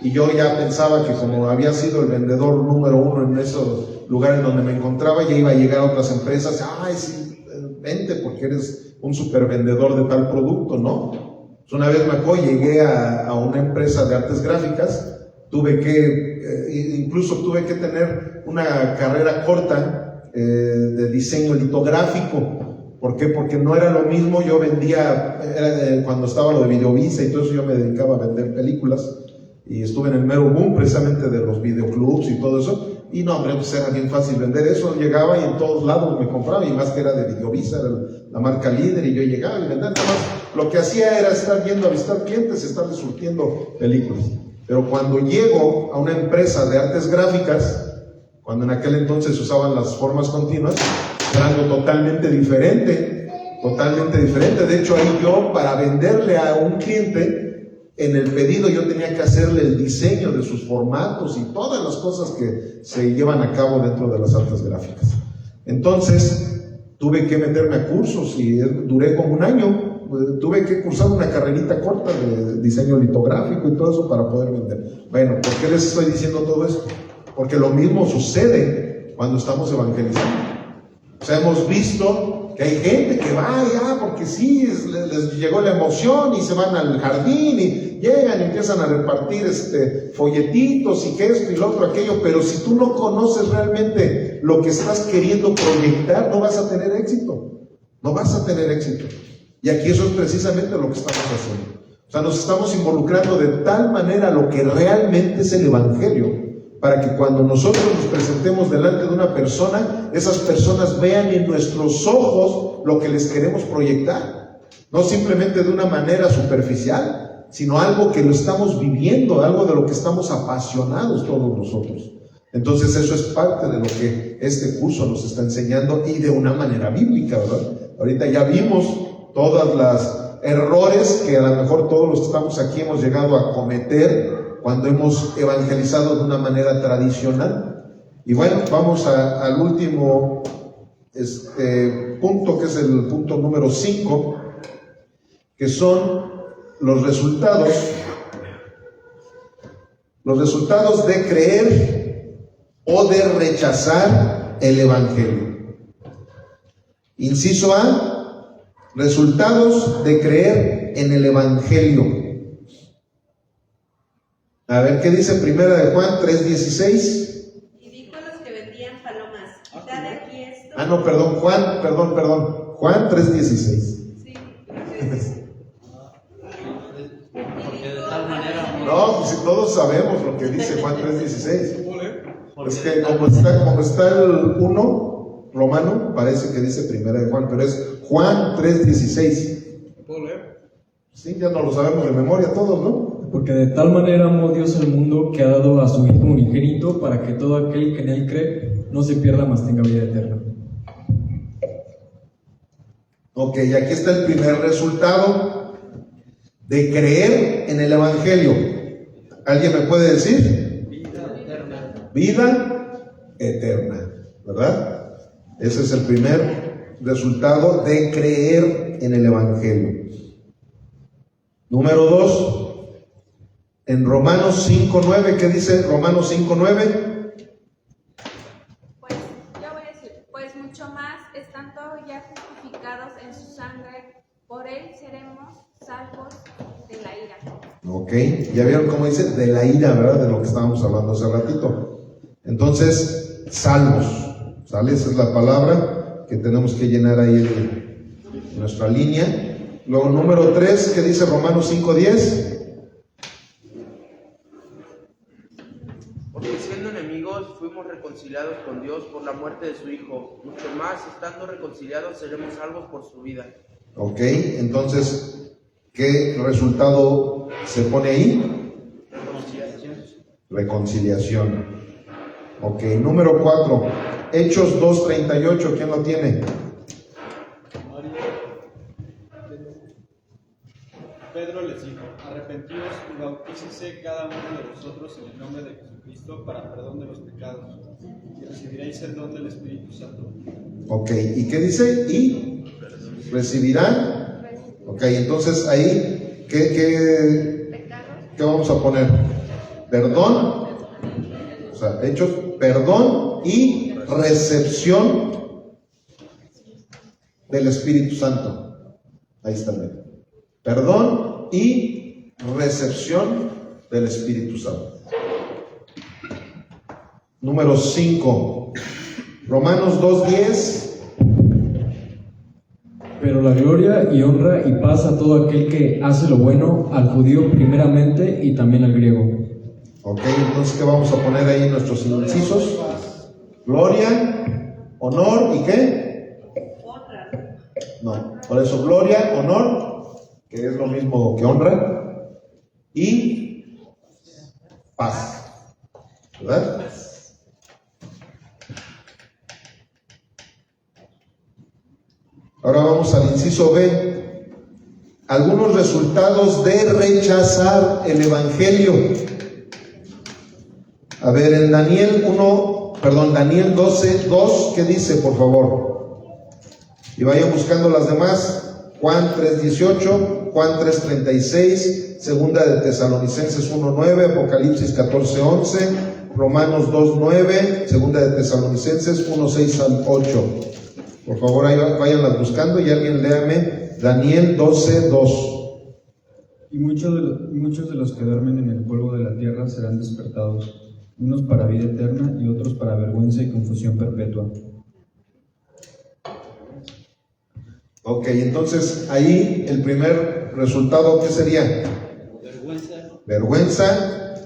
y yo ya pensaba que como había sido el vendedor número uno en esos lugares donde me encontraba, ya iba a llegar a otras empresas, ay sí, vente porque eres un supervendedor de tal producto, ¿no? Una vez me acuerdo, llegué a una empresa de artes gráficas, incluso tuve que tener una carrera corta de diseño litográfico. ¿Por qué? Porque no era lo mismo, yo vendía, cuando estaba lo de Videovisa y todo eso, yo me dedicaba a vender películas y estuve en el mero boom precisamente de los videoclubs y todo eso, y no, hombre, pues era bien fácil vender eso, llegaba y en todos lados me compraba, y más que era de Videovisa, era la marca líder, y yo llegaba y vendía, nada más lo que hacía era estar yendo a visitar clientes, estarles surtiendo películas. Pero cuando llego a una empresa de artes gráficas, cuando en aquel entonces se usaban las formas continuas, era algo totalmente diferente. De hecho, ahí yo, para venderle a un cliente, en el pedido yo tenía que hacerle el diseño de sus formatos y todas las cosas que se llevan a cabo dentro de las artes gráficas. Entonces, tuve que meterme a cursos y duré como un año. Tuve que cursar una carrerita corta de diseño litográfico y todo eso para poder vender. Bueno, ¿por qué les estoy diciendo todo esto? Porque lo mismo sucede cuando estamos evangelizando. O sea, hemos visto que hay gente que va ya porque sí, les llegó la emoción y se van al jardín y llegan y empiezan a repartir folletitos y que esto y lo otro, aquello, pero si tú no conoces realmente lo que estás queriendo proyectar, no vas a tener éxito. No vas a tener éxito. Y aquí eso es precisamente lo que estamos haciendo. O sea, nos estamos involucrando de tal manera lo que realmente es el Evangelio, para que cuando nosotros nos presentemos delante de una persona, esas personas vean en nuestros ojos lo que les queremos proyectar. No simplemente de una manera superficial, sino algo que lo estamos viviendo, algo de lo que estamos apasionados todos nosotros. Entonces eso es parte de lo que este curso nos está enseñando, y de una manera bíblica, ¿verdad? Ahorita ya vimos todas las errores que a lo mejor todos los que estamos aquí hemos llegado a cometer cuando hemos evangelizado de una manera tradicional. Y bueno, vamos al último punto, que es el punto número 5, que son los resultados de creer o de rechazar el Evangelio. Inciso A, resultados de creer en el Evangelio. A ver, ¿qué dice Primera de Juan 3:16? Y dijo a los que vendían palomas, quitad de aquí esto. No, perdón, Juan 3:16. Sí. Porque de tal manera. No, pues si todos sabemos lo que dice Juan 3:16. Es que como está el 1 romano, parece que dice Primera de Juan, pero es Juan 3:16. ¿Puedo leer? Sí, ya no lo sabemos de memoria todos, ¿no? Porque de tal manera amó Dios al mundo que ha dado a su Hijo unigénito, para que todo aquel que en él cree no se pierda, mas tenga vida eterna. Ok, y aquí está el primer resultado de creer en el Evangelio. ¿Alguien me puede decir? Vida eterna. Vida eterna, ¿verdad? Ese es el primer resultado de creer en el Evangelio. Número 2, en Romanos 5:9, ¿qué dice Romanos 5:9? Pues yo voy a decir, pues mucho más, estando ya justificados en su sangre, por él seremos salvos de la ira. Ok, ya vieron cómo dice, de la ira, ¿verdad? De lo que estábamos hablando hace ratito. Entonces, salvos, ¿sale? Esa es la palabra que tenemos que llenar ahí en nuestra línea. Luego, número 3, ¿qué dice Romanos 5:10? fuimos reconciliados con Dios por la muerte de su Hijo, mucho más, estando reconciliados, seremos salvos por su vida. Ok, entonces, ¿qué resultado se pone ahí? Reconciliación. Ok, número 4, Hechos 2:38, ¿quién lo tiene? Pedro les dijo: arrepentíos y bautícese cada uno de vosotros en el nombre de Jesucristo para perdón de los pecados, y recibiréis el don del Espíritu Santo. Ok, ¿y qué dice? ¿Y recibirán? Ok, entonces ahí, ¿qué vamos a poner? Perdón, o sea, hechos, perdón y recepción del Espíritu Santo. Ahí está el perdón y recepción del Espíritu Santo. Número 5, Romanos 2:10. Pero la gloria y honra y paz a todo aquel que hace lo bueno, al judío primeramente y también al griego. Ok, entonces, ¿qué vamos a poner ahí en nuestros incisos? Gloria, honor y ¿qué? No, por eso gloria, honor, que es lo mismo que honra, y paz, ¿verdad? Ahora vamos al inciso B. Algunos resultados de rechazar el Evangelio. A ver, en Daniel 12:2, ¿qué dice, por favor? Y vayan buscando las demás. Juan 3:18, Juan 3:36, Segunda de Tesalonicenses 1:9, Apocalipsis 14:11, Romanos 2:9, Segunda de Tesalonicenses 1:6 al 8. Por favor, ahí váyanlas buscando y alguien léame Daniel 12:2. Y muchos de los que duermen en el polvo de la tierra serán despertados, unos para vida eterna y otros para vergüenza y confusión perpetua. Ok, entonces ahí el primer resultado, ¿qué sería? Vergüenza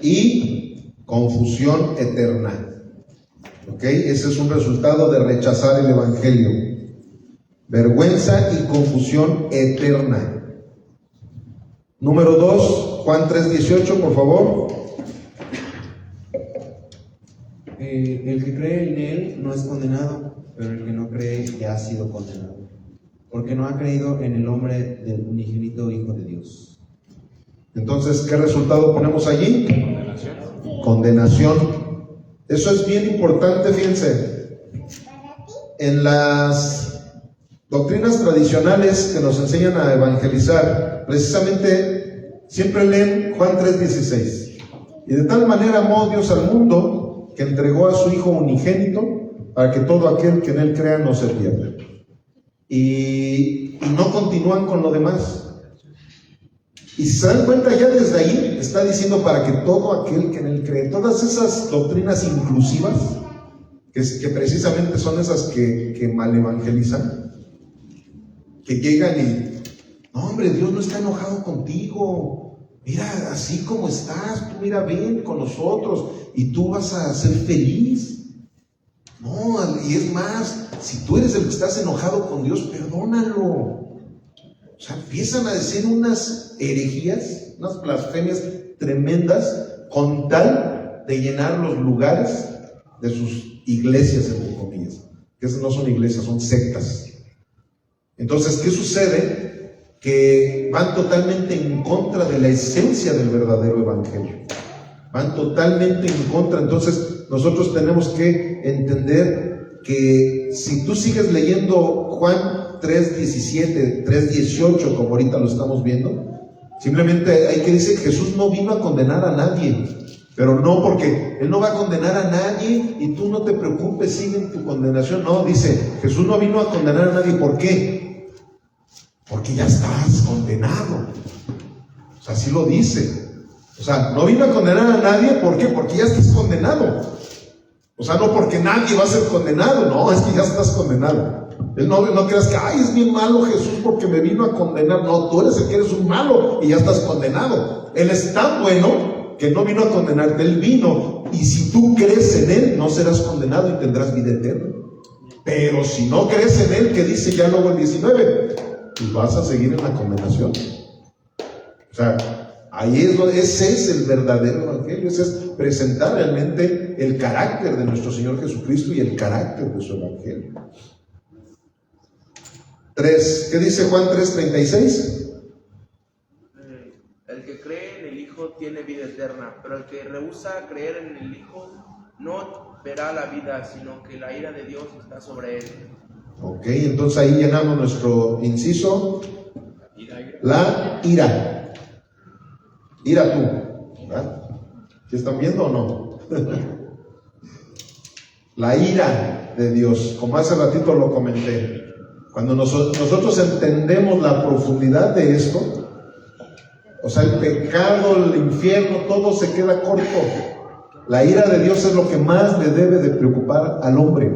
y confusión eterna. Ok, ese es un resultado de rechazar el Evangelio. Vergüenza y confusión eterna. Número 2, Juan 3:18, por favor. El que cree en Él no es condenado, pero el que no cree ya ha sido condenado, porque no ha creído en el nombre del unigénito Hijo de Dios. Entonces, ¿qué resultado ponemos allí? Condenación. Eso es bien importante, fíjense. En las doctrinas tradicionales que nos enseñan a evangelizar, precisamente siempre leen Juan 3:16. Y de tal manera amó Dios al mundo que entregó a su Hijo unigénito para que todo aquel que en Él crea no se pierda. Y no continúan con lo demás. Y si se dan cuenta, ya desde ahí está diciendo para que todo aquel que en Él cree. Todas esas doctrinas inclusivas, que precisamente son esas que mal evangelizan, que llegan y, no hombre, Dios no está enojado contigo, mira, así como estás, tú mira, ven con nosotros y tú vas a ser feliz. No, y es más, si tú eres el que estás enojado con Dios, perdónalo. O sea, empiezan a decir unas herejías, unas blasfemias tremendas, con tal de llenar los lugares de sus iglesias, entre comillas. Que esas no son iglesias, son sectas. Entonces, ¿qué sucede? Que van totalmente en contra de la esencia del verdadero evangelio. Van totalmente en contra. Entonces, nosotros tenemos que entender que si tú sigues leyendo Juan 3:17, 3:18, como ahorita lo estamos viendo, simplemente hay que decir, Jesús no vino a condenar a nadie, pero no porque Él no va a condenar a nadie y tú no te preocupes, sigue en tu condenación. No, dice, Jesús no vino a condenar a nadie. ¿Por qué? Porque ya estás condenado. O sea, así lo dice. O sea, no vino a condenar a nadie, ¿por qué? Porque ya estás condenado. O sea, no porque nadie va a ser condenado, no, es que ya estás condenado. No creas que, ay, es bien malo Jesús porque me vino a condenar. No, tú eres el que eres un malo y ya estás condenado. Él es tan bueno que no vino a condenarte, Él vino, y si tú crees en Él, no serás condenado y tendrás vida eterna. Pero si no crees en Él, que dice ya luego el 19, pues vas a seguir en la condenación. O sea, ahí es donde, ese es el verdadero evangelio, ese es presentar realmente el carácter de nuestro Señor Jesucristo y el carácter de su evangelio. 3, ¿qué dice Juan 3:36? El que cree en el Hijo tiene vida eterna, pero el que rehúsa creer en el Hijo no verá la vida, sino que la ira de Dios está sobre él. Ok, entonces ahí llenamos nuestro inciso. La ira. Ira tú, ¿verdad? ¿Sí están viendo o no? La ira de Dios, como hace ratito lo comenté. Cuando nosotros entendemos la profundidad de esto, o sea, el pecado, el infierno, todo se queda corto. La ira de Dios es lo que más le debe de preocupar al hombre.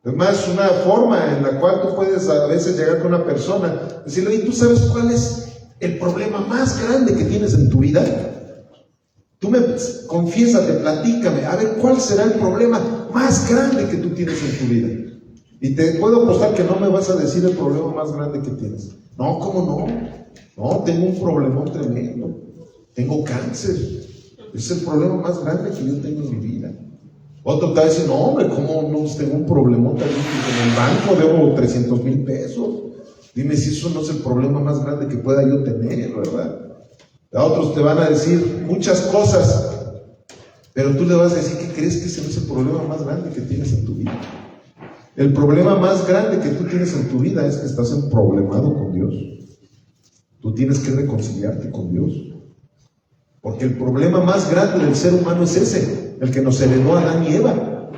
Es más, una forma en la cual tú puedes a veces llegar con una persona, decirle, oye, ¿tú sabes cuál es el problema más grande que tienes en tu vida? Tú confiésate, platícame, a ver cuál será el problema más grande que tú tienes en tu vida. Y te puedo apostar que no me vas a decir el problema más grande que tienes. No, ¿cómo no? No, tengo un problemón tremendo. Tengo cáncer. Es el problema más grande que yo tengo en mi vida. Otro te va a decir, no, hombre, ¿cómo no? Tengo un problemón también en el banco, debo 300,000 pesos. Dime si eso no es el problema más grande que pueda yo tener, ¿verdad? A otros te van a decir muchas cosas, pero tú le vas a decir que crees que ese no es el problema más grande que tienes en tu vida. El problema más grande que tú tienes en tu vida es que estás emproblemado con Dios. Tú tienes que reconciliarte con Dios. Porque el problema más grande del ser humano es ese, el que nos heredó Adán y Eva.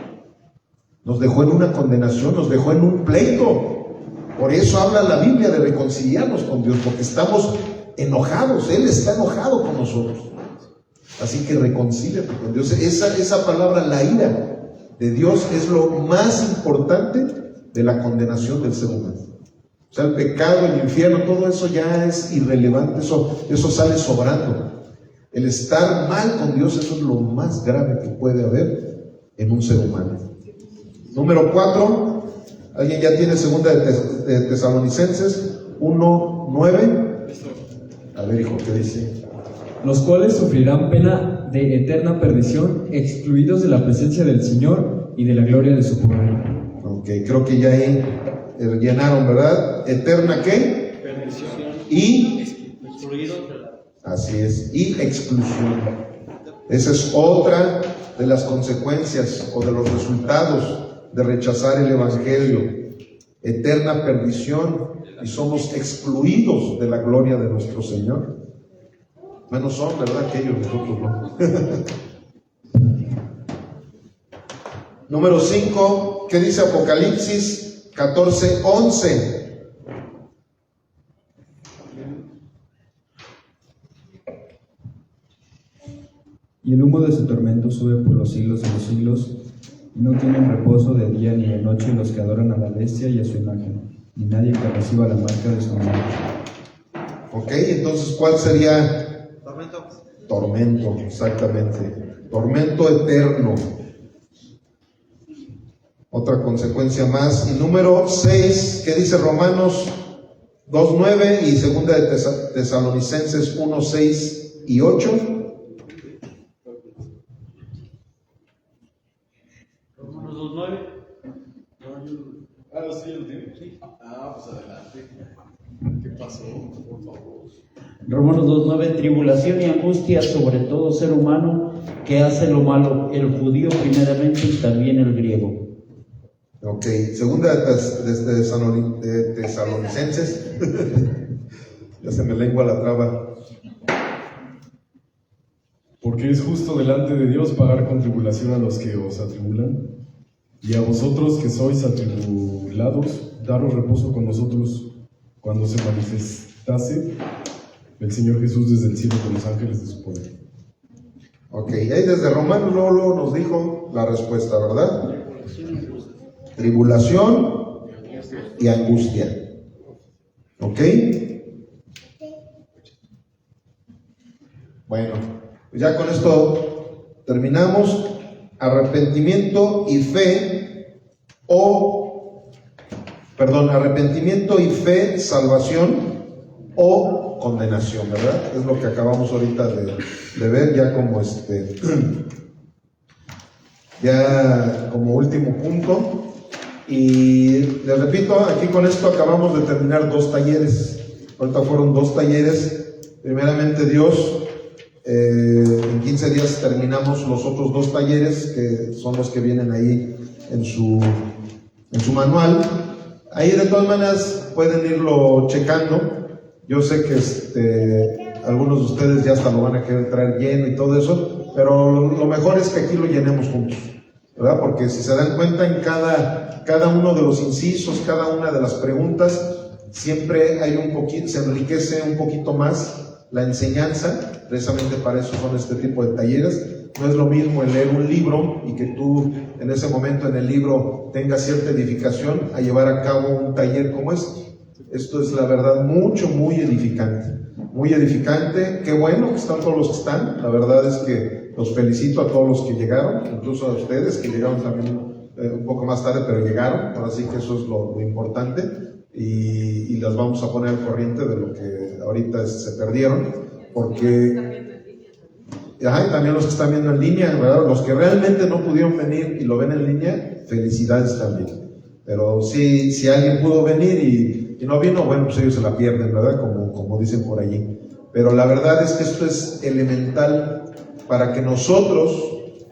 Nos dejó en una condenación, nos dejó en un pleito. Por eso habla la Biblia de reconciliarnos con Dios, porque estamos enojados, Él está enojado con nosotros. Así que reconcíliate con Dios. Esa palabra, la ira de Dios, es lo más importante de la condenación del ser humano. O sea, el pecado, el infierno, todo eso ya es irrelevante, eso sale sobrando. El estar mal con Dios, eso es lo más grave que puede haber en un ser humano. Número 4, ¿alguien ya tiene segunda de Tesalonicenses 1:9? A ver, hijo, ¿qué dice? Los cuales sufrirán pena de eterna perdición, excluidos de la presencia del Señor y de la gloria de su poder. Ok, creo que ya ahí llenaron, ¿verdad? ¿Eterna qué? Perdición. Y Excluidos de la... así es, y exclusión. Esa es otra de las consecuencias o de los resultados de rechazar el Evangelio. Eterna perdición, y somos excluidos de la gloria de nuestro Señor. Menos son, ¿verdad? Aquellos, nosotros no. Número 5, ¿qué dice Apocalipsis 14:11? Y el humo de su tormento sube por los siglos de los siglos, y no tienen reposo de día ni de noche los que adoran a la bestia y a su imagen, ni nadie que reciba la marca de su nombre. Ok, entonces, ¿cuál sería? Tormento. Tormento, exactamente. Tormento eterno. Otra consecuencia más. Y número 6, ¿qué dice Romanos 2:9 y segunda de Tesalonicenses 1:6 y 8? Romanos 2:9. Sí, lo tiene. Sí. Pues adelante. ¿Qué pasó? Por favor. Romanos 2:9, tribulación y angustia sobre todo ser humano que hace lo malo, el judío primeramente y también el griego. Ok, segunda de Tesalonicenses. Ya se me lengua la traba. Porque es justo delante de Dios pagar con tribulación a los que os atribulan, y a vosotros que sois atribulados, daros reposo con nosotros cuando se manifestase el Señor Jesús desde el cielo con los ángeles de su poder. Ok, ahí desde Romanos luego nos dijo la respuesta, ¿verdad? Tribulación y angustia. ¿Ok? Bueno, Pues ya con esto terminamos. Arrepentimiento y fe, arrepentimiento y fe, salvación o condenación, ¿verdad? Es lo que acabamos ahorita de ver, ya como ya como último punto. Y les repito, aquí con esto acabamos de terminar 2 talleres. Ahorita fueron 2 talleres. Primeramente Dios, en 15 días terminamos los otros 2 talleres, que son los que vienen ahí en su manual. Ahí de todas maneras pueden irlo checando. Yo sé que algunos de ustedes ya hasta lo van a querer traer lleno y todo eso, pero lo mejor es que aquí lo llenemos juntos, ¿verdad? Porque si se dan cuenta, en cada uno de los incisos, cada una de las preguntas, siempre hay se enriquece un poquito más la enseñanza. Precisamente para eso son este tipo de talleres. No es lo mismo el leer un libro y que tú en ese momento en el libro tengas cierta edificación a llevar a cabo un taller como este. Esto es la verdad muy edificante, muy edificante. Qué bueno que están todos los que están. La verdad es que los felicito a todos los que llegaron, incluso a ustedes que llegaron también un poco más tarde, pero llegaron. Ahora sí que eso es lo importante, y las vamos a poner al corriente de lo que ahorita se perdieron, porque y también los que están viendo en línea, ¿verdad? Los que realmente no pudieron venir y lo ven en línea, felicidades también. Pero si alguien pudo venir y no vino, bueno, pues ellos se la pierden, ¿verdad? Como dicen por allí. Pero la verdad es que esto es elemental para que nosotros,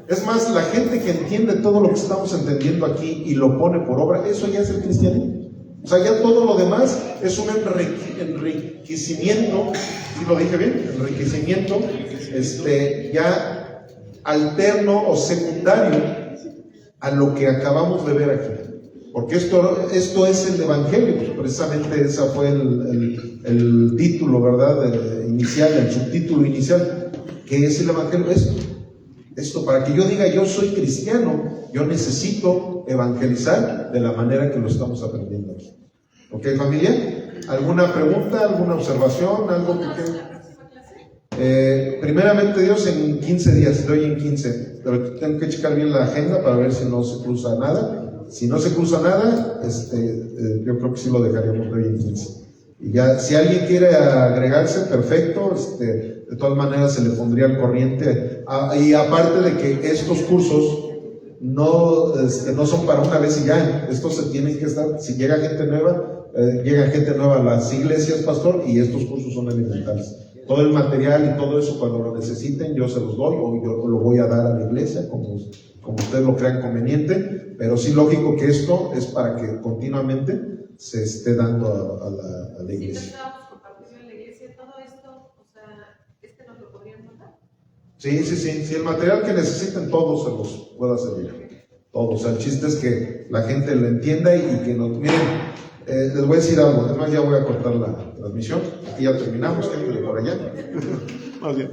es más, la gente que entiende todo lo que estamos entendiendo aquí y lo pone por obra, eso ya es el cristianismo. O sea, ya todo lo demás es un enriquecimiento, ¿sí lo dije bien? Enriquecimiento, ya alterno o secundario a lo que acabamos de ver aquí. Porque esto es el Evangelio, pues precisamente ese fue el título, ¿verdad? Inicial, el subtítulo inicial. ¿Qué es el Evangelio? Esto, para que yo diga yo soy cristiano, yo necesito evangelizar de la manera que lo estamos aprendiendo aquí. ¿Ok, familia? ¿Alguna pregunta, alguna observación, algo que primeramente Dios en 15 días, de hoy en 15, pero tengo que checar bien la agenda para ver si no se cruza nada. Si no se cruza nada, yo creo que sí lo dejaríamos de hoy en 15. Y ya, si alguien quiere agregarse, perfecto, de todas maneras se le pondría al corriente. Y aparte de que estos cursos no son para una vez y ya, estos se tienen que estar, si llega gente nueva a las iglesias, pastor, y estos cursos son elementales. Todo el material y todo eso, cuando lo necesiten, yo se los doy, o yo lo voy a dar a la iglesia, como ustedes lo crean conveniente, pero sí lógico que esto es para que continuamente se esté dando a la iglesia. Si no estábamos compartiendo en la iglesia, todo esto, o sea, nos lo podrían mandar. Sí, si el material que necesiten todos se los pueda servir. Todos, o sea, el chiste es que la gente lo entienda y que nos miren. Les voy a decir algo, además ya voy a cortar la transmisión, aquí ya terminamos, que por allá. Más bien.